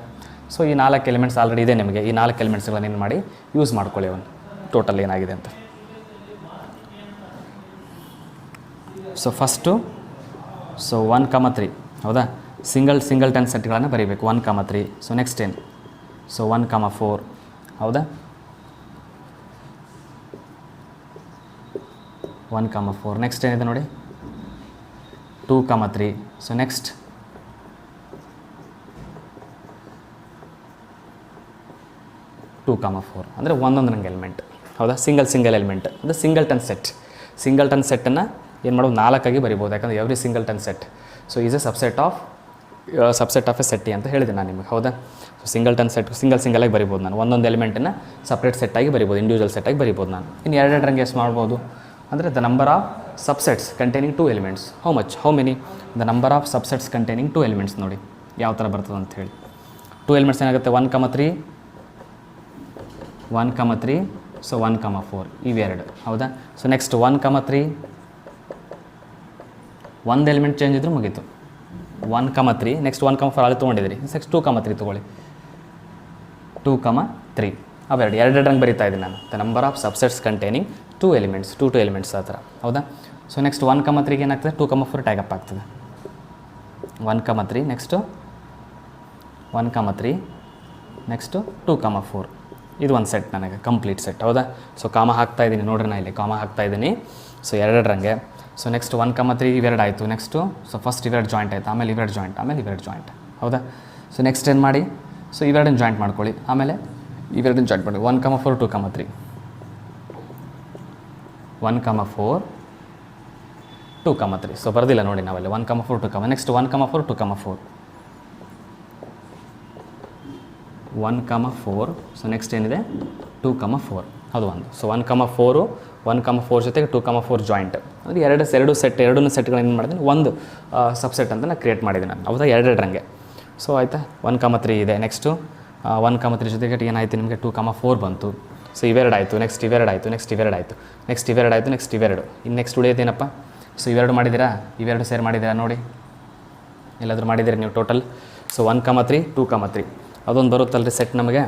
ಸೊ ಈ 4 ಎಲಿಮೆಂಟ್ಸ್ ಆಲ್ರೆಡಿ ಇದೆ ನಿಮಗೆ. ಈ 4 ಎಲಿಮೆಂಟ್ಸ್ಗಳನ್ನು ಏನು ಮಾಡಿ ಯೂಸ್ ಮಾಡ್ಕೊಳ್ಳಿ ಅವನು ಟೋಟಲ್ ಏನಾಗಿದೆ ಅಂತ. ಸೊ ಫಸ್ಟು ಸೊ 1, 3 ಹೌದಾ? ಸಿಂಗಲ್ 10 ಸೆಟ್ಗಳನ್ನು ಬರೀಬೇಕು. 1, 3. ಸೊ ನೆಕ್ಸ್ಟ್ ಏನು? ಸೊ 1, 4 ಹೌದಾ? 1, 4. ನೆಕ್ಸ್ಟ್ ಏನಿದೆ ನೋಡಿ? 2, 3. ಸೊ ನೆಕ್ಸ್ಟ್ 2, 4 ಅಂದರೆ ಒಂದೊಂದು ನಂಗೆ ಎಲಿಮೆಂಟ್. ಹೌದಾ? ಸಿಂಗಲ್ ಎಲಿಮೆಂಟ್ ಅಂದರೆ ಸಿಂಗಲ್ 10 ಸೆಟ್. ಸಿಂಗಲ್ 10 ಸೆಟ್ಟನ್ನು ಏನು ಮಾಡೋದು? 4 ಬರಿಬೋದು. ಯಾಕಂದರೆ every single 10 set so is a subset of A Setty ಅಂತ ಹೇಳಿದೆ ನಾನು ನಿಮಗೆ. ಹೌದಾ? ಸೊ ಸಿಂಗಲ್ 10 ಸೆಟ್ ಸಿಂಗಲಾಗಿ ಬರಿಬೋದು ನಾನು. ಒಂದೊಂದು ಎಲಿಮೆಂಟನ್ನು ಸಪ್ರೇಟ್ ಸೆಟ್ಟಾಗಿ ಬರಿಬೋದು, ಇಂಡಿವಿಜುವಲ್ ಸೆಟ್ಟಾಗಿ ಬರಿಬೋದು ನಾನು. ಇನ್ನು 2 ರಂಗೆ ಎಷ್ಟು ಮಾಡ್ಬೋದು ಅಂದರೆ the number of subsets containing 2 elements. How many? The number of subsets containing 2 elements. ನೋಡಿ ಯಾವ ಥರ ಬರ್ತದೆ ಅಂತ ಹೇಳಿ. 2 ಎಲಿಮೆಂಟ್ಸ್ ಏನಾಗುತ್ತೆ? 1, 3. ಸೊ 1, 4 ಇವೆರಡು. ಹೌದಾ? ಸೊ ನೆಕ್ಸ್ಟ್ 1, 3 ಒಂದು ಎಲಿಮೆಂಟ್ ಚೇಂಜ್ ಇದ್ರೂ ಮುಗೀತು. 1, 3 ನೆಕ್ಸ್ಟ್ 1, 4 ಅಲ್ಲಿ ತೊಗೊಂಡಿದ್ದೀರಿ. ನೆಕ್ಸ್ಟ್ 2, 3 ತೊಗೊಳ್ಳಿ. 2, 3 ಅವೆರಡು 2 ರಂಗೆ ಬರಿತಾ ಇದ್ದೀನಿ ನಾನು. The number of subsets containing 2 elements, 2 elements ಆ ಥರ. ಹೌದಾ? ಸೊ ನೆಕ್ಸ್ಟ್ 1, 3ಗೆ ಏನಾಗ್ತದೆ? 2, 4 ಟ್ಯಾಗಪ್ ಆಗ್ತದೆ. 1, 3 ನೆಕ್ಸ್ಟು 1, 3 ನೆಕ್ಸ್ಟು 2, 4 ಇದು ಒಂದು ಸೆಟ್ ನನಗೆ ಕಂಪ್ಲೀಟ್ ಸೆಟ್. ಹೌದಾ? ಸೊ ಕಾಮ ಹಾಕ್ತಾ ಇದ್ದೀನಿ ನೋಡ್ರಿ, ನಾನು ಇಲ್ಲಿ ಕಾಮ ಹಾಕ್ತಾ ಇದ್ದೀನಿ. So 2 range. ಸೊ ನೆಕ್ಸ್ಟ್ 1, 3 ಇವೆರಡು ಆಯಿತು. ನೆಕ್ಸ್ಟು ಸೊ ಫಸ್ಟ್ ಇವೆರಡು ಜಾಯಿಂಟ್ ಆಯಿತು, ಆಮೇಲೆ ಇವೆರಡು ಜಾಯಿಂಟ್. ಹೌದಾ? ಸೊ ನೆಕ್ಸ್ಟ್ ಏನು ಮಾಡಿ? ಸೊ ಇವೆರಡನ್ನು ಜಾಯಿಂಟ್ ಮಾಡ್ಕೊಳ್ಳಿ, ಆಮೇಲೆ ಇವೆರಡನ್ನು ಜಾಯಿಂಟ್ ಮಾಡಿ. 1, 4 2, 3 1, 4 2, 3. ಸೊ ಬರ್ದಿಲ್ಲ ನೋಡಿ ನಾವಲ್ಲಿ 1, 4 2, ನೆಕ್ಸ್ಟ್ 1, 4 2, 4 1, 4. ಸೊ ನೆಕ್ಸ್ಟ್ ಏನಿದೆ? 2, 4 ಅದು ಒಂದು. ಸೊ 1, 4 ಜೊತೆಗೆ 2, 4 ಜಾಯಿಂಟ್ ಅಂದರೆ ಎರಡು ಸೆಟ್ಗಳನ್ನ ಏನು ಮಾಡಿದ್ದೀನಿ? ಒಂದು ಸಬ್ಸೆಟ್ ಅಂತ ನಾನು ಕ್ರಿಯೇಟ್ ಮಾಡಿದ್ದೀನಿ ನಾನು. ಹೌದಾ? 2 ರಂಗೆ. ಸೊ ಆಯಿತಾ? 1, 3 ಇದೆ. ನೆಕ್ಸ್ಟು 1, 3 ಜೊತೆಗೆ ಏನಾಯಿತು ನಿಮಗೆ? 2, 4 ಬಂತು. ಸೊ ಇವೆರಡು ಆಯಿತು. ನೆಕ್ಸ್ಟ್ ಇವೆರಡು ಆಯಿತು. ನೆಕ್ಸ್ಟ್ ಇವೆರಡು. ಇನ್ನು ನೆಕ್ಸ್ಟ್ ಉಳಿಯೋದೇನಪ್ಪ? ಸೊ ಇವೆರಡು ಮಾಡಿದ್ದೀರಾ? ಇವೆರಡು ಸೇರಿ ಮಾಡಿದ್ದೀರಾ ನೋಡಿ? ಎಲ್ಲಾದರೂ ಮಾಡಿದ್ದೀರಿ ನೀವು ಟೋಟಲ್? ಸೊ 1, 3 2, 3 ಅದೊಂದು ಬರುತ್ತಲ್ರಿ ಸೆಟ್ ನಮಗೆ.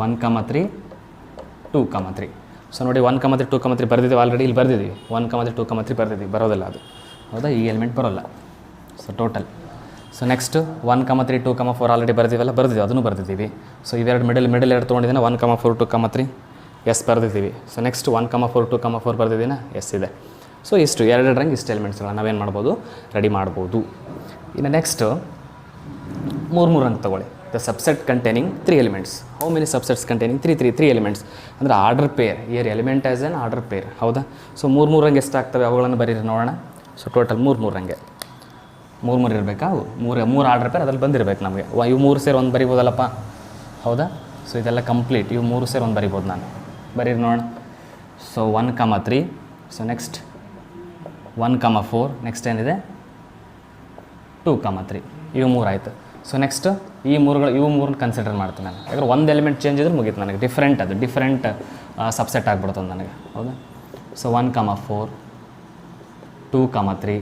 1, 3 2, 3. ಸೊ ನೋಡಿ 1, 3 2, 3 ಬರ್ದಿದ್ದೀವಿ ಆಲ್ರೆಡಿ. ಇಲ್ಲಿ ಬರ್ದಿದ್ದೀವಿ 1, 3 2, 3 ಬರ್ದಿದ್ದೀವಿ. ಬರೋದಿಲ್ಲ ಅದು. ಹೌದಾ? ಈ ಎಲಿಮೆಂಟ್ ಬರೋಲ್ಲ. So total. So next 1, 3 2, 4 already ಬರ್ದಿದ್ದೀವಿ, ಅದನ್ನು ಬರ್ದಿದ್ದೀವಿ. ಸೊ ಇವೆರಡು ಮಿಡಲ್ 2 ತೊಗೊಂಡಿದ್ದೇನೆ. 1, 4 2, 3 ಎಸ್ ಬರೆದಿದ್ದೀವಿ. ಸೊ ನೆಕ್ಸ್ಟ್ 1,4 2,4 ಬರೆದಿದ್ದೀನ ಎಸ್ ಇದೆ. ಸೊ ಇಷ್ಟು ಎರಡೆರಡರಂಗೆ ಇಷ್ಟು ಎಲಿಮೆಂಟ್ಸ್ಗಳ ನಾವೇನು ಮಾಡ್ಬೋದು ರೆಡಿ ಮಾಡ್ಬೋದು. ಇನ್ನು ನೆಕ್ಸ್ಟು 3 ರಂಗ್ ತೊಗೊಳ್ಳಿ. The subset containing 3 elements. How many subsets containing 3 elements ಅಂದರೆ order pair. Here element as an order pair. ಹೌದಾ? ಸೊ 3 ರಂಗೆ ಎಷ್ಟಾಗ್ತವೆ ಅವುಗಳನ್ನು ಬರೀರಿ ನೋಡೋಣ. ಸೊ ಟೋಟಲ್ 3 ರಂಗೆ 3 ಇರಬೇಕಾ? ಅವು 3 ಆರ್ಡರ್ ಪೇರ್ ಅದ್ರಲ್ಲಿ ಬಂದಿರಬೇಕು ನಮಗೆ. ಇವು 3 ಸೇರಿ ಒಂದು ಬರಿಬೋದಲ್ಲಪ್ಪ. ಹೌದಾ? ಸೊ ಇದೆಲ್ಲ ಕಂಪ್ಲೀಟ್. ಇವು 3 ಸೇರಿ ಒಂದು ಬರಿಬೋದು ನಾನು. ಬರೀರಿ ನೋಡೋಣ. ಸೊ 1,3. So next 1,4. ನೆಕ್ಸ್ಟ್ ಏನಿದೆ 2,3. ಇವು 3 ಆಯಿತು. ಸೊ ನೆಕ್ಸ್ಟ್ ಇವು 3 ಕನ್ಸಿಡರ್ ಮಾಡ್ತೀನಿ ನಾನು. ಯಾಕಂದ್ರೆ ಒಂದು ಎಲಿಮೆಂಟ್ ಚೇಂಜ್ ಇದ್ರೆ ಮುಗೀತು ನನಗೆ. ಡಿಫ್ರೆಂಟ್ ಸಬ್ಸೆಟ್ ಆಗಿಬಿಡ್ತದೆ ನನಗೆ. ಹೌದಾ? ಸೊ 1,4 2,3.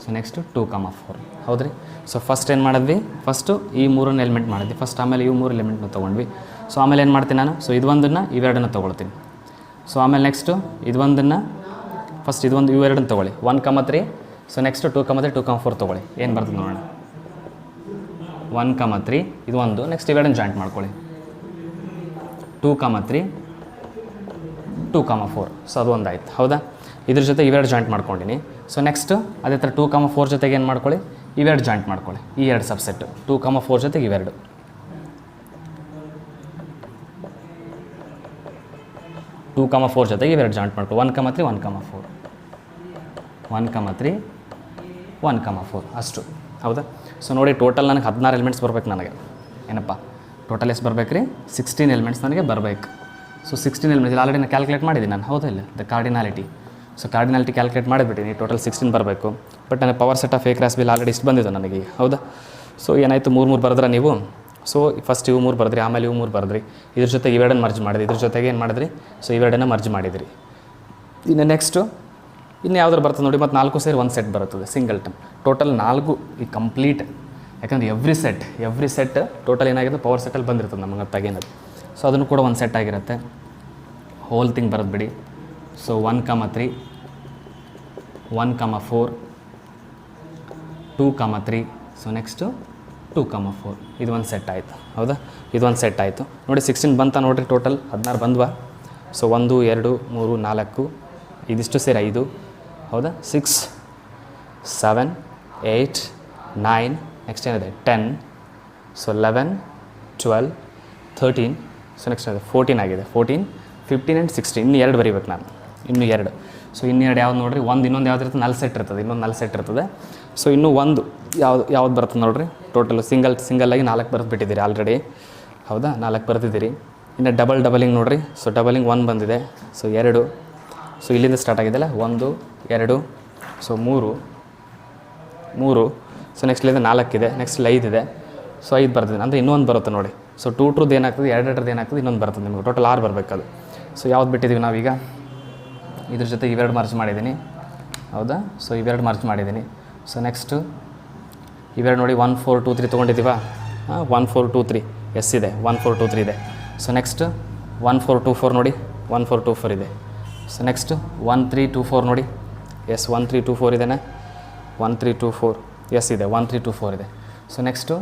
So next 2,4. ಹೌದ್ರಿ? ಸೊ ಫಸ್ಟ್ ಏನು ಮಾಡಿದ್ವಿ? ಫಸ್ಟು ಈ 3 ಎಲಿಮೆಂಟ್ ಮಾಡಿದ್ವಿ ಫಸ್ಟ್. ಆಮೇಲೆ ಇವು 3 ಎಲಿಮೆಂಟ್ನ ತೊಗೊಂಡ್ವಿ. ಸೊ ಆಮೇಲೆ ಏನು ಮಾಡ್ತೀನಿ ನಾನು? ಸೊ ಇದೊಂದನ್ನು ಇವೆರಡನ್ನು ತೊಗೊಳ್ತೀನಿ. ಸೊ ಆಮೇಲೆ ನೆಕ್ಸ್ಟು ಇದೊಂದನ್ನು ಫಸ್ಟ್ ಇವೆರಡನ್ನು ತೊಗೊಳ್ಳಿ. 1,3. ಸೊ ನೆಕ್ಸ್ಟು 2,3 2,4 ತೊಗೊಳ್ಳಿ. ಏನು ಬರ್ತದೆ ನೋಡೋಣ. 1,3 ಇದು ಒಂದು. ನೆಕ್ಸ್ಟ್ ಇವೆರಡನ್ನು ಜಾಯಿಂಟ್ ಮಾಡ್ಕೊಳ್ಳಿ. 2,3 2,4. ಸೊ ಅದು ಒಂದು ಆಯ್ತು. ಹೌದಾ? ಇದ್ರ ಜೊತೆ ಇವೆರಡು ಜಾಯಿಂಟ್ ಮಾಡ್ಕೊಂಡಿನಿ. ಸೊ ನೆಕ್ಸ್ಟು ಅದೇ ಥರ 2,4 ಜೊತೆಗೆ ಏನು ಮಾಡ್ಕೊಳ್ಳಿ? ಇವೆರಡು ಜಾಯಿಂಟ್ ಮಾಡ್ಕೊಳ್ಳಿ. ಈ ಎರಡು ಸಬ್ಸೆಟ್ಟು 2,4 ಜೊತೆಗೆ ಇವೆರಡು. 2,4 ಜೊತೆಗೆ ಇವೆರಡು ಜಾಯಿಂಟ್ ಮಾಡ್ಕೊಳ್ಳಿ. 1,3 1,4 1,3 1,4 ಅಷ್ಟು. ಹೌದಾ? ಸೊ ನೋಡಿ ಟೋಟಲ್ ನನಗೆ 16 ಎಲಿಮೆಂಟ್ಸ್ ಬರ್ಬೇಕು ನನಗೆ. ಏನಪ್ಪ ಟೋಟಲ್ ಎಷ್ಟು ಬರ್ಬೇಕು ರೀ? 16 ಎಲಿಮೆಂಟ್ಸ್ ನನಗೆ ಬರಬೇಕು. ಸೊ 16 ಎಲಿಮೆಂಟ್ಸ್ ಆಲ್ರೆಡಿ ನಾನು ಕ್ಯಾಲ್ಕುಲೇಟ್ ಮಾಡಿದ್ದೀನಿ ನಾನು. ಹೌದಾ ಇಲ್ಲ? The cardinality. So cardinality calculate ಮಾಡಿಬಿಟ್ಟಿನಿ. ಟೋಟಲ್ 16 ಬರಬೇಕು. ಬಟ್ ನನಗೆ power set of A cross B already ಇಷ್ಟು ಬಂದಿದೆ ನನಗೆ. ಹೌದಾ? ಸೊ ಏನಾಯಿತು 3 ಬರೆದ್ರೆ ನೀವು. ಸೊ ಫಸ್ಟ್ ಇವು 3 ಬರೆದ್ರಿ, ಆಮೇಲೆ ಇವು 3 ಬರೆದ್ರಿ. ಇದ್ರ ಜೊತೆಗೆ ಇವೆರಡನ್ನು ಮರ್ಜ್ ಮಾಡಿದ್ರಿ. ಇದ್ರ ಜೊತೆಗೆ ಏನು ಮಾಡಿದ್ರಿ? ಸೊ ಇವೆರಡನ್ನು ಮರ್ಜ್ ಮಾಡಿದ್ರಿ. ಇನ್ನು ನೆಕ್ಸ್ಟು ಇನ್ನು ಯಾವ್ದಾರು ಬರ್ತದೆ ನೋಡಿ. ಮತ್ತು 4 ಸೇರಿ ಒಂದು ಸೆಟ್ ಬರುತ್ತದೆ ಸಿಂಗಲ್ ಟಮ್. ಟೋಟಲ್ 4 ಈ ಕಂಪ್ಲೀಟ್. ಯಾಕಂದರೆ ಎವ್ರಿ ಸೆಟ್ ಟೋಟಲ್ ಏನಾಗಿರುತ್ತೆ ಪವರ್ ಸೆಟ್ಟಲ್ಲಿ ಬಂದಿರ್ತದೆ ನಮಗೆ ಗೊತ್ತಾಗೇನದು. ಸೊ ಅದನ್ನು ಕೂಡ ಒಂದು ಸೆಟ್ ಆಗಿರುತ್ತೆ. ಹೋಲ್ ಥಿಂಗ್ ಬರೋದು ಬಿಡಿ. ಸೊ 1,3 1,4 2,3. So next 2,4. ಇದು ಒಂದು ಸೆಟ್ ಆಯಿತು. ಹೌದಾ? ಇದೊಂದು ಸೆಟ್ ಆಯಿತು ನೋಡಿ. 16 ಬಂತ ನೋಡಿರಿ. ಟೋಟಲ್ 16 ಬಂದ್ವಾ? ಸೊ 1 2 3 4 ಇದಿಷ್ಟು ಸೇರಿ 5. ಹೌದಾ? 6 7 8 9 ನೆಕ್ಸ್ಟ್ ಏನಿದೆ 10. ಸೊ 11 12 13. ಸೊ ನೆಕ್ಸ್ಟ್ ಇದೆ 14 ಆಗಿದೆ. 14 15 ಆ್ಯಂಡ್ 16. ಇನ್ನೂ 2 ಬರೀಬೇಕು ನಾನು. ಇನ್ನೂ 2. ಸೊ ಇನ್ನೆರಡು ಯಾವ್ದು ನೋಡಿರಿ. ಇನ್ನೊಂದು ಯಾವ್ದು ಇರ್ತದೆ? ನಲ್ ಸೆಟ್ ಇರ್ತದೆ. ಇನ್ನೊಂದು ನಲ್ ಸೆಟ್ ಇರ್ತದೆ. ಸೊ ಇನ್ನೂ ಒಂದು ಯಾವ್ದು ಬರ್ತದೆ ನೋಡಿರಿ. ಟೋಟಲು ಸಿಂಗಲ್ಲಾಗಿ 4 ಬರೆದ್ಬಿಟ್ಟಿದ್ದೀರಿ ಆಲ್ರೆಡಿ. ಹೌದಾ? 4 ಬರೆದಿದ್ದೀರಿ. ಇನ್ನು ಡಬಲಿಂಗ್ ನೋಡಿರಿ. ಸೊ ಡಬಲಿಂಗ್ 1 ಬಂದಿದೆ. ಸೊ 2. ಸೊ ಇಲ್ಲಿಂದ ಸ್ಟಾರ್ಟ್ ಆಗಿದೆಯಲ್ಲ 1 2. ಸೊ 3. ಸೊ ನೆಕ್ಸ್ಟ್ ಇಲ್ಲಿಂದ 4 ಇದೆ. ನೆಕ್ಸ್ಟ್ 5 ಇದೆ. ಸೊ 5 ಬರ್ತಿದ್ದೀನಿ ಅಂದರೆ ಇನ್ನೊಂದು ಬರುತ್ತೆ ನೋಡಿ. ಸೊ 2 ಏನಾಗ್ತದೆ? 2 ಏನಾಗ್ತದೆ? ಇನ್ನೊಂದು ಬರ್ತದೆ ನಿಮಗೆ. ಟೋಟಲ್ 6 ಬರಬೇಕದು. ಸೊ ಯಾವ್ದು ಬಿಟ್ಟಿದ್ದೀವಿ ನಾವೀಗ? ಇದ್ರ ಜೊತೆ ಇವೆರಡು ಮರ್ಜ್ ಮಾಡಿದ್ದೀನಿ. ಹೌದಾ? ಸೊ ಇವೆರಡು ಮರ್ಜ್ ಮಾಡಿದ್ದೀನಿ. ಸೊ ನೆಕ್ಸ್ಟು ಇವೆರಡು ನೋಡಿ 1 4 2 3 ತೊಗೊಂಡಿದ್ದೀವ. 1 4 2 3 ಎಸ್ ಇದೆ. 1 4 2 3 ಇದೆ. ಸೊ ನೆಕ್ಸ್ಟ್ 1 4 2 4 ನೋಡಿ. 1 4 2 4 ಇದೆ. ಸೊ ನೆಕ್ಸ್ಟು 1 3 2 4 ನೋಡಿ. ಎಸ್ 1 3 2 4 ಇದೆನಾ? 1 3 2 4 ಎಸ್ ಇದೆ. 1 3 2 4 ಇದೆ. ಸೊ ನೆಕ್ಸ್ಟು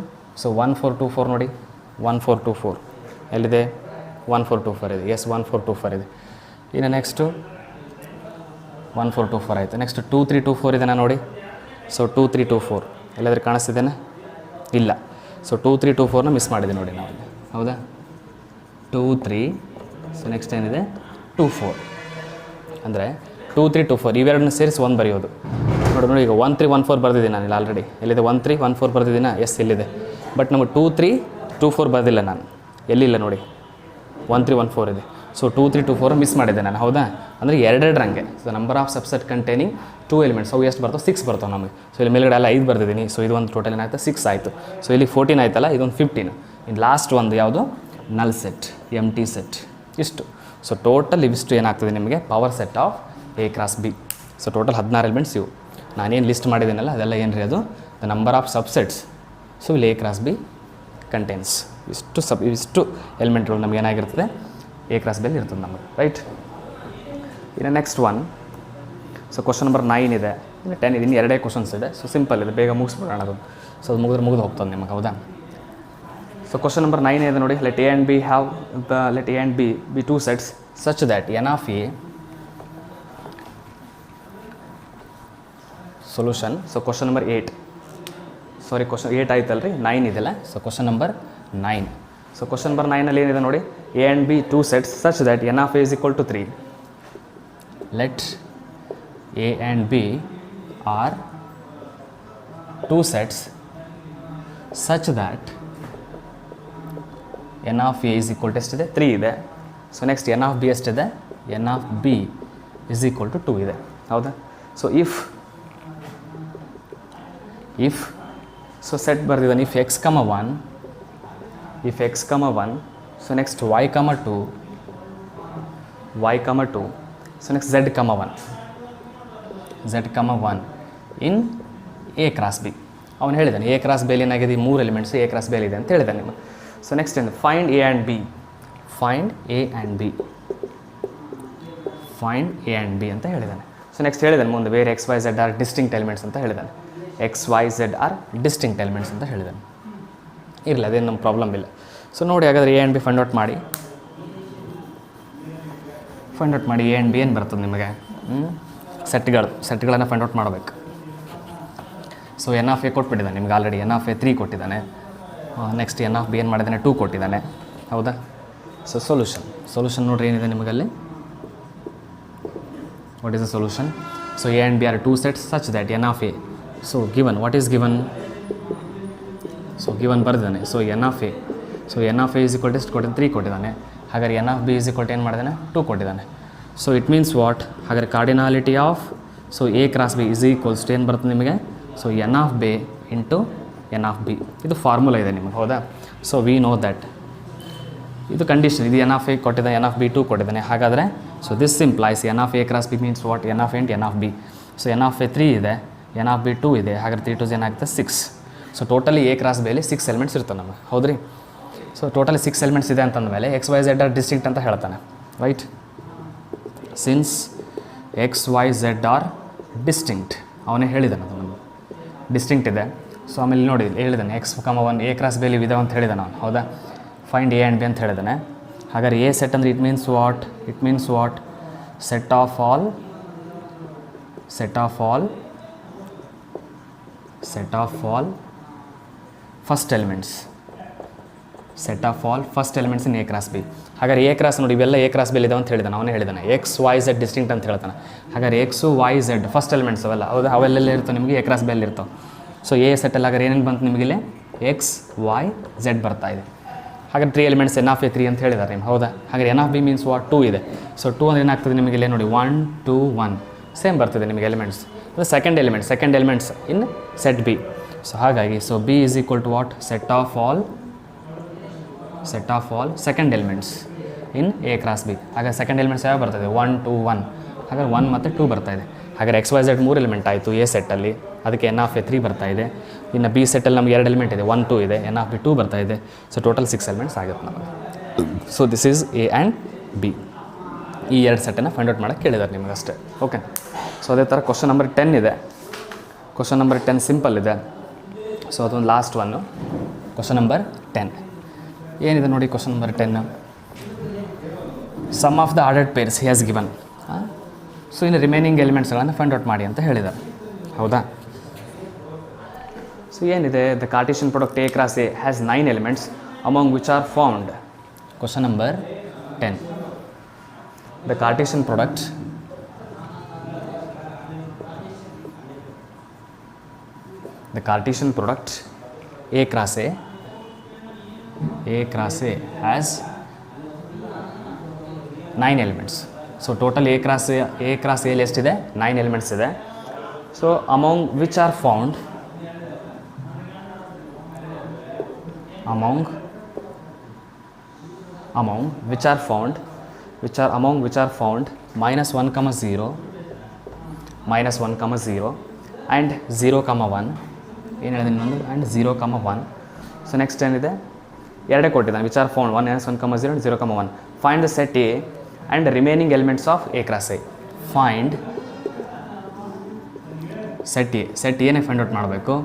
1 4 2 4 ನೋಡಿ. 1 4 2 4 ಎಲ್ಲಿದೆ? 1 4 2 4 ಇದೆ. ಎಸ್ 1 4 2 4 ಇದೆ. ಇನ್ನು ನೆಕ್ಸ್ಟು 1 4 2 4 ಆಯಿತು. ನೆಕ್ಸ್ಟ್ 2 3 2 4 ಇದೆನಾ ನೋಡಿ. ಸೊ 2 3 2 4 ಎಲ್ಲಾದರೂ ಕಾಣಿಸ್ತಿದ್ದೇನೆ? ಇಲ್ಲ. ಸೊ 2 3 2 4ನ ಮಿಸ್ ಮಾಡಿದೆ ನೋಡಿ ನಾವು. ಹೌದಾ? 2 3. ಸೊ ನೆಕ್ಸ್ಟ್ ಏನಿದೆ 2 4 ಅಂದರೆ 2 3 2 4 ಇವೆರಡನ್ನ ಸೇರಿಸಿ 1 ಬರೆಯೋದು ನೋಡಿ. ಈಗ 1 3 1 4 ಬರೆದಿದ್ದೀನಿ ನಾನು ಇಲ್ಲಿ ಆಲ್ರೆಡಿ. ಎಲ್ಲಿದೆ? 1 3 1 4 ಬರೆದಿದ್ದೀನ? ಎಸ್ ಇಲ್ಲಿದೆ. ಬಟ್ ನಮಗೆ 2 3 2 4 ಬರೆದಿಲ್ಲ ನಾನು. ಎಲ್ಲಿಲ್ಲ ನೋಡಿ. 1 3 1 4 ಇದೆ. ಸೊ 2 3 2 4 ಮಿಸ್ ಮಾಡಿದ್ದೆ ನಾನು. ಹೌದಾ? ಅಂದರೆ 2 range. So number of subset containing 2 elements. ಅವು ಎಷ್ಟು ಬರ್ತಾವೆ? 6 ಬರ್ತಾವೆ ನಮಗೆ. ಸೊ ಇಲ್ಲಿ ಮೇಲ್ಗಡೆ ಎಲ್ಲ 5 ಬರ್ದಿದ್ದೀನಿ. ಸೊ ಇದು ಒಂದು ಟೋಟಲ್ ಏನಾಯ್ತು? 6 ಆಯಿತು. ಸೊ ಇಲ್ಲಿ 14 ಆಯ್ತಲ್ಲ, ಇದೊಂದು 15. ಇನ್ನು ಲಾಸ್ಟ್ ಒಂದು ಯಾವುದು? ನಲ್ ಸೆಟ್, ಎಂಟಿ ಸೆಟ್. ಇಷ್ಟು. ಸೊ ಟೋಟಲ್ ಇವಿಷ್ಟು ಏನಾಗ್ತದೆ ನಿಮಗೆ? Power set of A cross B. So total 16 elements ಇವು. ನಾನೇನು ಲಿಸ್ಟ್ ಮಾಡಿದ್ದೀನಲ್ಲ ಅದೆಲ್ಲ ಏನು ರೀ? ಅದು the number of subsets. So ಇಲ್ಲಿ ಎ ಕ್ರಾಸ್ ಬಿ ಕಂಟೈನ್ಸ್. ಇಷ್ಟು ಎಲಿಮೆಂಟ್ಗಳು ನಮ್ಗೆ ಏನಾಗಿರ್ತದೆ? ಎ ಕ್ರಾಸ್ ಬಿಯಲ್ಲಿ ಇರ್ತದೆ ನಮಗೆ. ರೈಟ್? ಇನ್ನು next one. So question number 9 ಇದೆ. ಇನ್ನು 10 ಇದೆ. ಇನ್ನು 2 ಕ್ವಶನ್ಸ್ ಇದೆ. ಸೊ ಸಿಂಪಲ್ ಇದೆ, ಬೇಗ ಮುಗಿಸ್ಬಿಡೋಣ ಅದು. ಸೊ ಅದು ಮುಗಿದು ಹೋಗ್ತದೆ ನಿಮಗೆ. ಹೌದಾ? ಸೊ ಕ್ವಶನ್ ನಂಬರ್ 9 ಇದೆ ನೋಡಿ. Let A and B have let A and B two sets such that N of A solution. So question number 8 sorry question 8 ಆಯ್ತಲ್ರಿ, 9 ಇದೆಲ್ಲ. So question number 9. So question number 9 ಏನಿದೆ ನೋಡಿ, A and B two sets such that N of A is equal to 3. Let A and B are two sets such that N of A is equal to ಎಷ್ಟಿದೆ, 3 ಇದೆ. So next N of B ಎಷ್ಟಿದೆ, N of B is equal to 2 ಇದೆ. ಹೌದಾ? So if so set ಬರ್ದಿದ್ದಾನೆ, if X comma 1, so next y ಕಮ 2, so next z ಕಮ 1 ಇನ್ A cross B. ಅವನು ಹೇಳಿದ್ದಾನೆ ಎ ಕ್ರಾಸ್ ಬೇಲಿ ಏನಾಗಿದೆ, 3 ಎಲಿಮೆಂಟ್ಸ್ ಎ ಕ್ರಾಸ್ ಬೇಲಿ ಇದೆ ಅಂತ ಹೇಳಿದ್ದಾನೆ ನಿಮಗೆ. ಸೊ ನೆಕ್ಸ್ಟ್ ಏನು, ಫೈಂಡ್ ಎ ಆ್ಯಂಡ್ ಬಿ ಅಂತ ಹೇಳಿದ್ದಾನೆ. ಸೊ ನೆಕ್ಸ್ಟ್ ಹೇಳಿದ್ದಾನೆ ಮುಂದೆ ಬೇರೆ X Y Z are distinct elements ಅಂತ ಹೇಳಿದ್ದಾನೆ. X Y Z are distinct elements ಅಂತ ಹೇಳಿದ್ದಾನೆ. ಇರಲಿ, ಅದೇನು ನಮ್ಮ ಪ್ರಾಬ್ಲಮ್ ಇಲ್ಲ. ಸೊ ನೋಡಿ ಹಾಗಾದರೆ A and B find out ಮಾಡಿ ಎ ಆ್ಯಂಡ್ ಬಿ ಏನು ಬರ್ತದೆ ನಿಮಗೆ, ಸೆಟ್ಗಳನ್ನು ಫೈಂಡ್ ಔಟ್ ಮಾಡಬೇಕು. ಸೊ ಎನ್ ಆಫ್ ಎ ಕೊಟ್ಬಿಟ್ಟಿದ್ದಾನೆ ನಿಮ್ಗೆ ಆಲ್ರೆಡಿ, ಎನ್ ಆಫ್ ಎ 3 ಕೊಟ್ಟಿದ್ದಾನೆ. ನೆಕ್ಸ್ಟ್ ಎನ್ ಆಫ್ ಬಿ ಏನು ಮಾಡಿದ್ದಾನೆ, 2 ಕೊಟ್ಟಿದ್ದಾನೆ. ಹೌದಾ? ಸೊ ಸೊಲ್ಯೂಷನ್ ನೋಡ್ರಿ ಏನಿದೆ ನಿಮಗಲ್ಲಿ, what is the solution? So A and B are two sets such that N of A, so given, what is given? So given ಬರ್ದಿದ್ದಾನೆ. So N of A is equal to ಎಷ್ಟು ಕೊಟ್ಟಿದ್ದಾನೆ, 3 ಕೊಟ್ಟಿದ್ದಾನೆ. ಹಾಗಾದ್ರೆ N of B is equal to ಏನು ಮಾಡಿದ್ದಾನೆ, 2 ಕೊಟ್ಟಿದ್ದಾನೆ. So it means what? ಹಾಗಾದ್ರೆ cardinality of so A cross B is equals to ಏನು ಬರ್ತದೆ ನಿಮಗೆ, so N of B into N of B. ಇದು ಫಾರ್ಮುಲಾ ಇದೆ ನಿಮಗೆ. ಹೌದಾ? ಸೊ ವಿ ನೋ ದ್ಯಾಟ್ ಇದು ಕಂಡೀಷನ್, ಇದು ಎನ್ ಆಫ್ ಎ ಕೊಟ್ಟಿದ್ದಾನೆ, ಎನ್ ಆಫ್ ಬಿ 2 ಕೊಟ್ಟಿದ್ದಾನೆ. ಹಾಗಾದರೆ so this implies N of A cross B means what, N of A into N of B. So N of A 3 ಇದೆ, N of B 2 ಇದೆ. ಹಾಗಾದ್ರೆ 3 2 ಏನಾಗುತ್ತೆ, 6. So totally A cross ಬೇಲಿ 6 elements ಇರ್ತವೆ ನಮಗೆ. ಹೌದ್ರಿ? ಸೊ ಟೋಟಲಿ 6 ಎಲಿಮೆಂಟ್ಸ್ ಇದೆ ಅಂತಂದಮೇಲೆ X Y Z are distinct ಅಂತ ಹೇಳ್ತಾನೆ, right? Since X Y Z are distinct, ಅವನೇ ಹೇಳಿದ್ದಾನೆ ಅದು ನಮಗೆ ಡಿಸ್ಟಿಂಕ್ಟ್ ಇದೆ. ಸೊ ಆಮೇಲೆ ನೋಡಿ ಹೇಳಿದ್ದಾನೆ ಎಕ್ಸ್ ಕಮ 1 ಎ ಕ್ರಾಸ್ ಬೇಲಿ ಇದೆ ಅಂತ ಹೇಳಿದ್ದಾನೆ ಅವನು. ಹೌದಾ? ಫೈಂಡ್ ಎ ಆ್ಯಂಡ್ ಬಿ ಅಂತ ಹೇಳಿದ್ದಾನೆ. ಹಾಗಾದ್ರೆ ಎ ಸೆಟ್ ಅಂದರೆ it means what? Set of all first elements in A cross B. ಹಾಗಾದ್ರೆ ಎ ಕ್ರಾಸ್ ನೋಡಿ ಇವೆಲ್ಲ ಎ ಕ್ರಾಸ್ ಬೇಲಿ ಇದೆ ಅಂತ ಹೇಳಿದ್ದಾನೆ, ಅವನೇ ಹೇಳಿದ್ದಾನೆ. ಎಕ್ಸ್ ವೈ ಝೆಡ್ ಡಿಸ್ಟಿಂಕ್ಟ್ ಅಂತ ಹೇಳ್ತಾನೆ. ಹಾಗಾದ್ರೆ X Y Z first elements ಅವೆಲ್ಲ, ಹೌದಾ? ಅವೆಲ್ಲ ಇರ್ತವೆ ನಿಮಗೆ ಎ ಕ್ರಾಸ್ ಬೇಲಿ ಇರ್ತವೆ. ಸೊ ಎ ಸೆಟ್ಟಲ್ಲಿ ಹಾಗಾದ್ರೆ ಏನೇನು ಬಂತು ನಿಮಗಿಲ್ಲಿ, ಎಕ್ಸ್ ವೈ ಝೆಡ್ ಬರ್ತಾ ಇದೆ. ಹಾಗಾದ್ರೆ 3 ಎಲಿಮೆಂಟ್ಸ್ ಎನ್ ಆಫ್ ಎ 3 ಅಂತ ಹೇಳಿದ್ದಾರೆ ನಿಮ್ಗೆ. ಹೌದಾ? ಹಾಗಾದ್ರೆ N of B means what, 2 ಇದೆ. ಸೊ 2 ಅಂದರೆ ಏನಾಗ್ತದೆ ನಿಮಗೆ ಇಲ್ಲಿ ನೋಡಿ, 1 2 1 ಸೇಮ್ ಬರ್ತಿದೆ ನಿಮಗೆ ಎಲಿಮೆಂಟ್ಸ್. ಅದು second elements in set B. So ಹಾಗಾಗಿ so B is equal to what, set of all second elements in A cross B. ಹಾಗಾದ್ರೆ ಸೆಕೆಂಡ್ ಎಲಿಮೆಂಟ್ಸ್ ಯಾವ ಬರ್ತಾಯಿದೆ, 1 2 1. ಹಾಗಾದ್ರೆ 1 ಮತ್ತು 2 ಬರ್ತಾ ಇದೆ. ಹಾಗಾದ್ರೆ ಎಕ್ಸ್ ವೈ ಝೆಡ್ 3 ಎಲಿಮೆಂಟ್ ಆಯಿತು ಎ ಸೆಟ್ಟಲ್ಲಿ, ಅದಕ್ಕೆ ಎನ್ ಆಫ್ ಎ 3 ಬರ್ತಾ ಇದೆ. ಇನ್ನು ಬಿ ಸೆಟ್ಟಲ್ಲಿ ನಮಗೆ 2 ಎಲಿಮೆಂಟ್ ಇದೆ, 1 2 ಇದೆ, ಎನ್ ಆಫ್ ಬಿ 2 ಬರ್ತಾ ಇದೆ. ಸೊ ಟೋಟಲ್ 6 ಎಲಿಮೆಂಟ್ಸ್ ಆಗುತ್ತೆ ನಮಗೆ. So this is A and B. ಈ 2 ಸೆಟ್ಟನ್ನು ಫೈಂಡ್ ಔಟ್ ಮಾಡೋಕ್ಕೆ ಕೇಳಿದ್ದಾರೆ ನಿಮಗೆ ಅಷ್ಟೇ. ಓಕೆ? ಸೊ ಅದೇ ಥರ ಕ್ವಶನ್ ನಂಬರ್ 10 ಇದೆ. ಕ್ವಶನ್ ನಂಬರ್ 10 ಸಿಂಪಲ್ ಇದೆ. ಸೊ ಅದೊಂದು ಲಾಸ್ಟ್ ಒನ್ನು, ಕ್ವಶನ್ ನಂಬರ್ 10 ಏನಿದೆ ನೋಡಿ. Question number 10, some of the ordered pairs he has given. So ಇನ್ನು ರಿಮೈನಿಂಗ್ ಎಲಿಮೆಂಟ್ಸ್ಗಳನ್ನು ಫೈಂಡ್ ಔಟ್ ಮಾಡಿ ಅಂತ ಹೇಳಿದ್ದಾರೆ. ಹೌದಾ? ಸೊ ಏನಿದೆ, the Cartesian product A cross A has 9 elements among which are found. Question number 10, the Cartesian product A cross A has 9 elements. So total A cross A ಎಷ್ಟಿದೆ, 9 elements ಇದೆ. So among which are found minus 1, 0 and 0, 1 ಏನು ಹೇಳಿದೆ ಇನ್ನೊಂದು, and 0, 1. So next ಏನಿದೆ, ಎರಡೇ ಕೊಟ್ಟಿದ್ದಾನೆ, which are found 1, 1, 0 and 0, 1. Find the set A and remaining elements of A cross A. Find set ಎನೇ find out ಮಾಡಬೇಕು,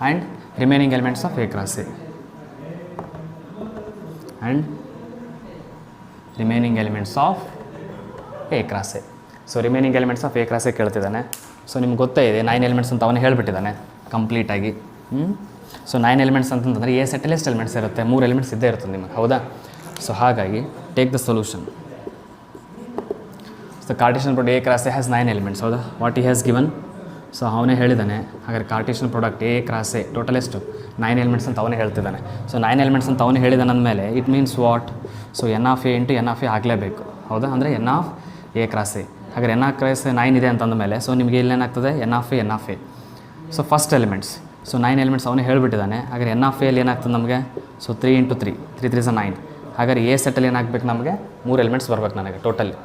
and remaining elements of A cross A. And remaining elements of A cross A. So remaining elements of A cross A ಕೇಳ್ತಿದ್ದಾನೆ. So ನಿಮ್ಗೆ ಗೊತ್ತೇ ಇದೆ 9 elements ಅಂತ ಅವನು ಹೇಳಿಬಿಟ್ಟಿದ್ದಾನೆ ಕಂಪ್ಲೀಟಾಗಿ. ಸೊ 9 ಎಲಿಮೆಂಟ್ಸ್ ಅಂತಂದರೆ ಎ ಸೆಟ್ಟಲ್ಲಿ ಎಷ್ಟು ಎಲಿಮೆಂಟ್ಸ್ ಇರುತ್ತೆ? 3 ಎಲಿಮೆಂಟ್ಸ್ ಇದ್ದೇ ಇರ್ತದೆ ನಿಮಗೆ, ಹೌದಾ? ಸೊ ಹಾಗಾಗಿ take the solution. So cartesian product A cross A has 9 elements, ಹೌದಾ? ವಾಟ್ ಈ ಹ್ಯಾಸ್ ಗಿವನ್. ಸೊ ಅವನೇ ಹೇಳಿದ್ದಾನೆ. ಹಾಗಾದ್ರೆ cartesian product A cross A total ಎಷ್ಟು? 9 ಎಲಿಮೆಂಟ್ಸ್ ಅಂತ ಅವನೇ ಹೇಳ್ತಿದ್ದಾನೆ. ಸೊ 9 ಎಲಿಮೆಂಟ್ಸ್ ಅಂತ ಅವನು ಹೇಳಿದಾನೆ ಅಂದಮೇಲೆ it means what? So N of A into N of A ಆಗಲೇಬೇಕು, ಹೌದಾ? ಅಂದರೆ N of A cross A. ಹಾಗಾದ್ರೆ ಎನ್ ಆಫ್ ಕ್ರಾಸ್ ಎ 9 ಇದೆ ಅಂತಂದಮೇಲೆ ಸೊ ನಿಮಗೆ ಇಲ್ಲೇನಾಗ್ತದೆ? N of A. So first elements, so 9 elements ಅವನೇ ಹೇಳಿಬಿಟ್ಟಿದ್ದಾನೆ. ಹಾಗಾದ್ರೆ ಎನ್ ಆಫ್ ಎಲ್ಲಿ ಏನಾಗ್ತದೆ ನಮಗೆ? So 3 into 3 3 3 9. ಹಾಗಾದ್ರೆ ಎ ಸೆಟ್ಟಲ್ಲಿ ಏನಾಗಬೇಕು ನಮಗೆ? 3 ಎಲಿಮೆಂಟ್ಸ್ ಬರ್ಬೇಕು ನನಗೆ ಟೋಟಲಿ.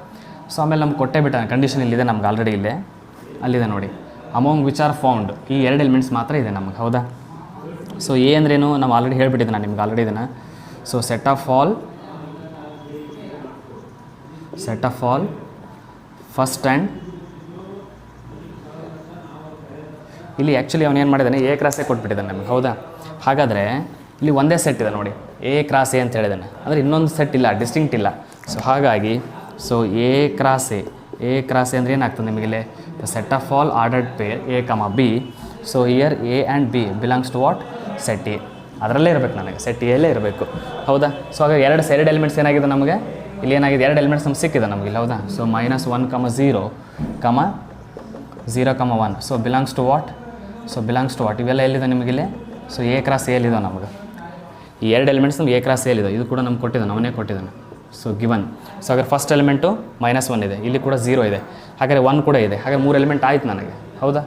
ಸೊ ಆಮೇಲೆ ನಮ್ಗೆ ಕೊಟ್ಟೇ ಬಿಟ್ಟಾನೆ, ಕಂಡೀಷನ್ ಇಲ್ಲಿದೆ ನಮ್ಗೆ ಆಲ್ರೆಡಿ ಇಲ್ಲೇ ಅಲ್ಲಿದೆ ನೋಡಿ. ಅಮೌಂಗ್ ವಿಚ್ ಆರ್ ಫೌಂಡ್, ಈ 2 ಎಲಿಮೆಂಟ್ಸ್ ಮಾತ್ರ ಇದೆ ನಮಗೆ, ಹೌದಾ? ಸೊ ಎ ಅಂದ್ರೇನು ನಾವು ಆಲ್ರೆಡಿ ಹೇಳ್ಬಿಟ್ಟಿದ್ದೆ ನಾನು ನಿಮ್ಗೆ ಆಲ್ರೆಡಿ ಇದನ್ನು. So set of all first and ಇಲ್ಲಿ ಆ್ಯಕ್ಚುಲಿ ಅವನು ಏನು ಮಾಡಿದ್ದಾನೆ? ಎ ಕ್ರಾಸ್ ಎ ಕೊಟ್ಬಿಟ್ಟಿದ್ದಾನೆ ನಮಗೆ, ಹೌದಾ? ಹಾಗಾದರೆ ಇಲ್ಲಿ ಒಂದೇ ಸೆಟ್ ಇದೆ ನೋಡಿ, ಎ ಕ್ರಾಸ್ ಎ ಅಂತ ಹೇಳಿದ್ದಾನೆ. ಅಂದರೆ ಇನ್ನೊಂದು ಸೆಟ್ ಇಲ್ಲ, ಡಿಸ್ಟಿಂಕ್ಟ್ ಇಲ್ಲ. ಸೊ ಹಾಗಾಗಿ ಸೊ ಎ ಕ್ರಾಸ್ ಎ ಅಂದರೆ ಏನಾಗ್ತದೆ ನಿಮಗಿಲ್ಲಿ? The set of all ordered pair A comma B. So here A and B belongs to what? Set A. ಅದರಲ್ಲೇ ಇರಬೇಕು ನನಗೆ, ಸೆಟ್ ಎಲ್ಲೇ ಇರಬೇಕು, ಹೌದಾ? ಸೊ ಹಾಗಾಗಿ ಎರಡು ಎಲಿಮೆಂಟ್ಸ್ ಏನಾಗಿದೆ ನಮಗೆ? ಇಲ್ಲಿ ಏನಾಗಿದೆ? 2 ಎಲಿಮೆಂಟ್ಸ್ ನಮ್ಗೆ ಸಿಕ್ಕಿದೆ ನಮಗೆ ಇಲ್ಲಿ, ಹೌದಾ? So -1, 0, 1. So belongs to what? ಇವೆಲ್ಲ ಎಲ್ಲಿದೆ ನಿಮಗಿಲ್ಲಿ? ಸೊ ಎ ಕ್ರಾಸ್ ಎ ಎಲ್ಲಿದೆ ನಮಗೆ? ಈ 2 ಎಲಿಮೆಂಟ್ಸ್ ನಮ್ಗೆ ಎ ಕ್ರಾಸ್ ಎ ಎಲ್ಲಿದೆ, ಇದು ಕೂಡ ನಮ್ಗೆ ಕೊಟ್ಟಿದ್ದಾನೆ, ಅವನೇ ಕೊಟ್ಟಿದ್ದಾನೆ. So given. ಸೊ ಹಾಗಾದ್ರೆ ಫಸ್ಟ್ ಎಲಿಮೆಂಟು -1 ಇದೆ, ಇಲ್ಲಿ ಕೂಡ 0 ಇದೆ, ಹಾಗಾದ್ರೆ 1 ಕೂಡ ಇದೆ. ಹಾಗಾದ್ರೆ 3 ಎಲಿಮೆಂಟ್ ಆಯ್ತು ನನಗೆ, ಹೌದಾ?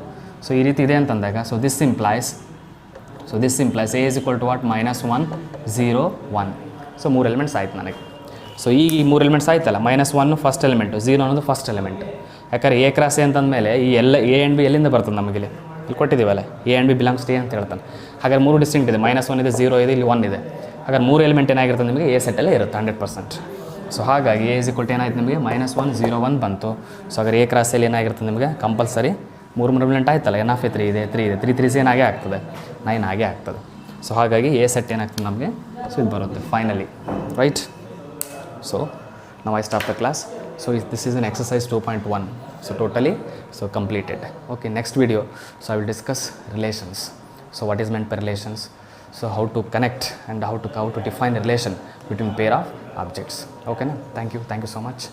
ಸೊ ಈ ರೀತಿ ಇದೆ ಅಂತಂದಾಗ so this implies A is equal to what? -1, 0, 1. So 3 elements ಆಯ್ತು ನನಗೆ. ಸೊ ಈಗ ಈ 3 ಎಲಿಮೆಂಟ್ಸ್ ಆಯ್ತಲ್ಲ, -1 ಫಸ್ಟ್ ಎಲಿಮೆಂಟು, 0 ಅನ್ನೋದು ಫಸ್ಟ್ ಎಲಿಮೆಂಟ್. ಯಾಕಂದರೆ ಎ ಕ್ರಾಸ್ ಎ ಅಂತಂದಮೇಲೆ ಈ ಎಲ್ಲ ಎ ಆ್ಯಂಡ್ ಬಿ ಎಲ್ಲಿಂದ ಬರ್ತದೆ ನಮಗಿಲ್ಲಿ? ಇಲ್ಲಿ ಕೊಟ್ಟಿದ್ದೀವಲ್ಲ, A and B belongs to A ಅಂತ ಹೇಳ್ತಾನೆ. ಹಾಗಾದ್ರೆ 3 ಡಿಸ್ಟಿಂಕ್ಟ್ ಇದೆ, -1 ಇದೆ, 0 ಇದೆ, ಇಲ್ಲಿ 1 ಇದೆ. ಹಾಗಾದ್ರೆ 3 ಎಲಿಮೆಂಟ್ ಏನಾಗಿರ್ತದೆ ನಿಮಗೆ? ಎ ಸೆಟ್ಟಲ್ಲೇ ಇರುತ್ತೆ 100%. ಸೊ ಹಾಗಾಗಿ ಎ ಇಸ್ ಈಕ್ವಲ್ ಟು ಏನಾಯ್ತು ನಿಮಗೆ? -1, 0, 1 ಬಂತು. ಸೊ ಹಾಗಾದ್ರೆ ಎ ಕ್ರಾಸ್ ಎಲ್ಲಿ ಏನಾಗಿರ್ತದೆ ನಿಮಗೆ? ಕಂಪಲ್ಸರಿ 3 ಎಲಿಮೆಂಟ್ ಆಯ್ತಲ್ಲ, ಎನ್ ಆಫ್ ಎ 3 ಇದೆ, 3 ಇದೆ, 3 3 ಏನಾಗೇ ಆಗ್ತದೆ? 9 ಆಗೇ ಆಗ್ತದೆ. ಸೊ ಹಾಗಾಗಿ ಎ ಸೆಟ್ ಏನಾಗ್ತದೆ ನಮಗೆ? ಸೊ ಇದು ಬರುತ್ತೆ finally, right? So now I stop the class. So this is an exercise 2.1. So totally completed. Okay, next video, so I will discuss relations. So what is meant by relations? So how to connect and how to define a relation between pair of objects. Okay na? Thank you so much.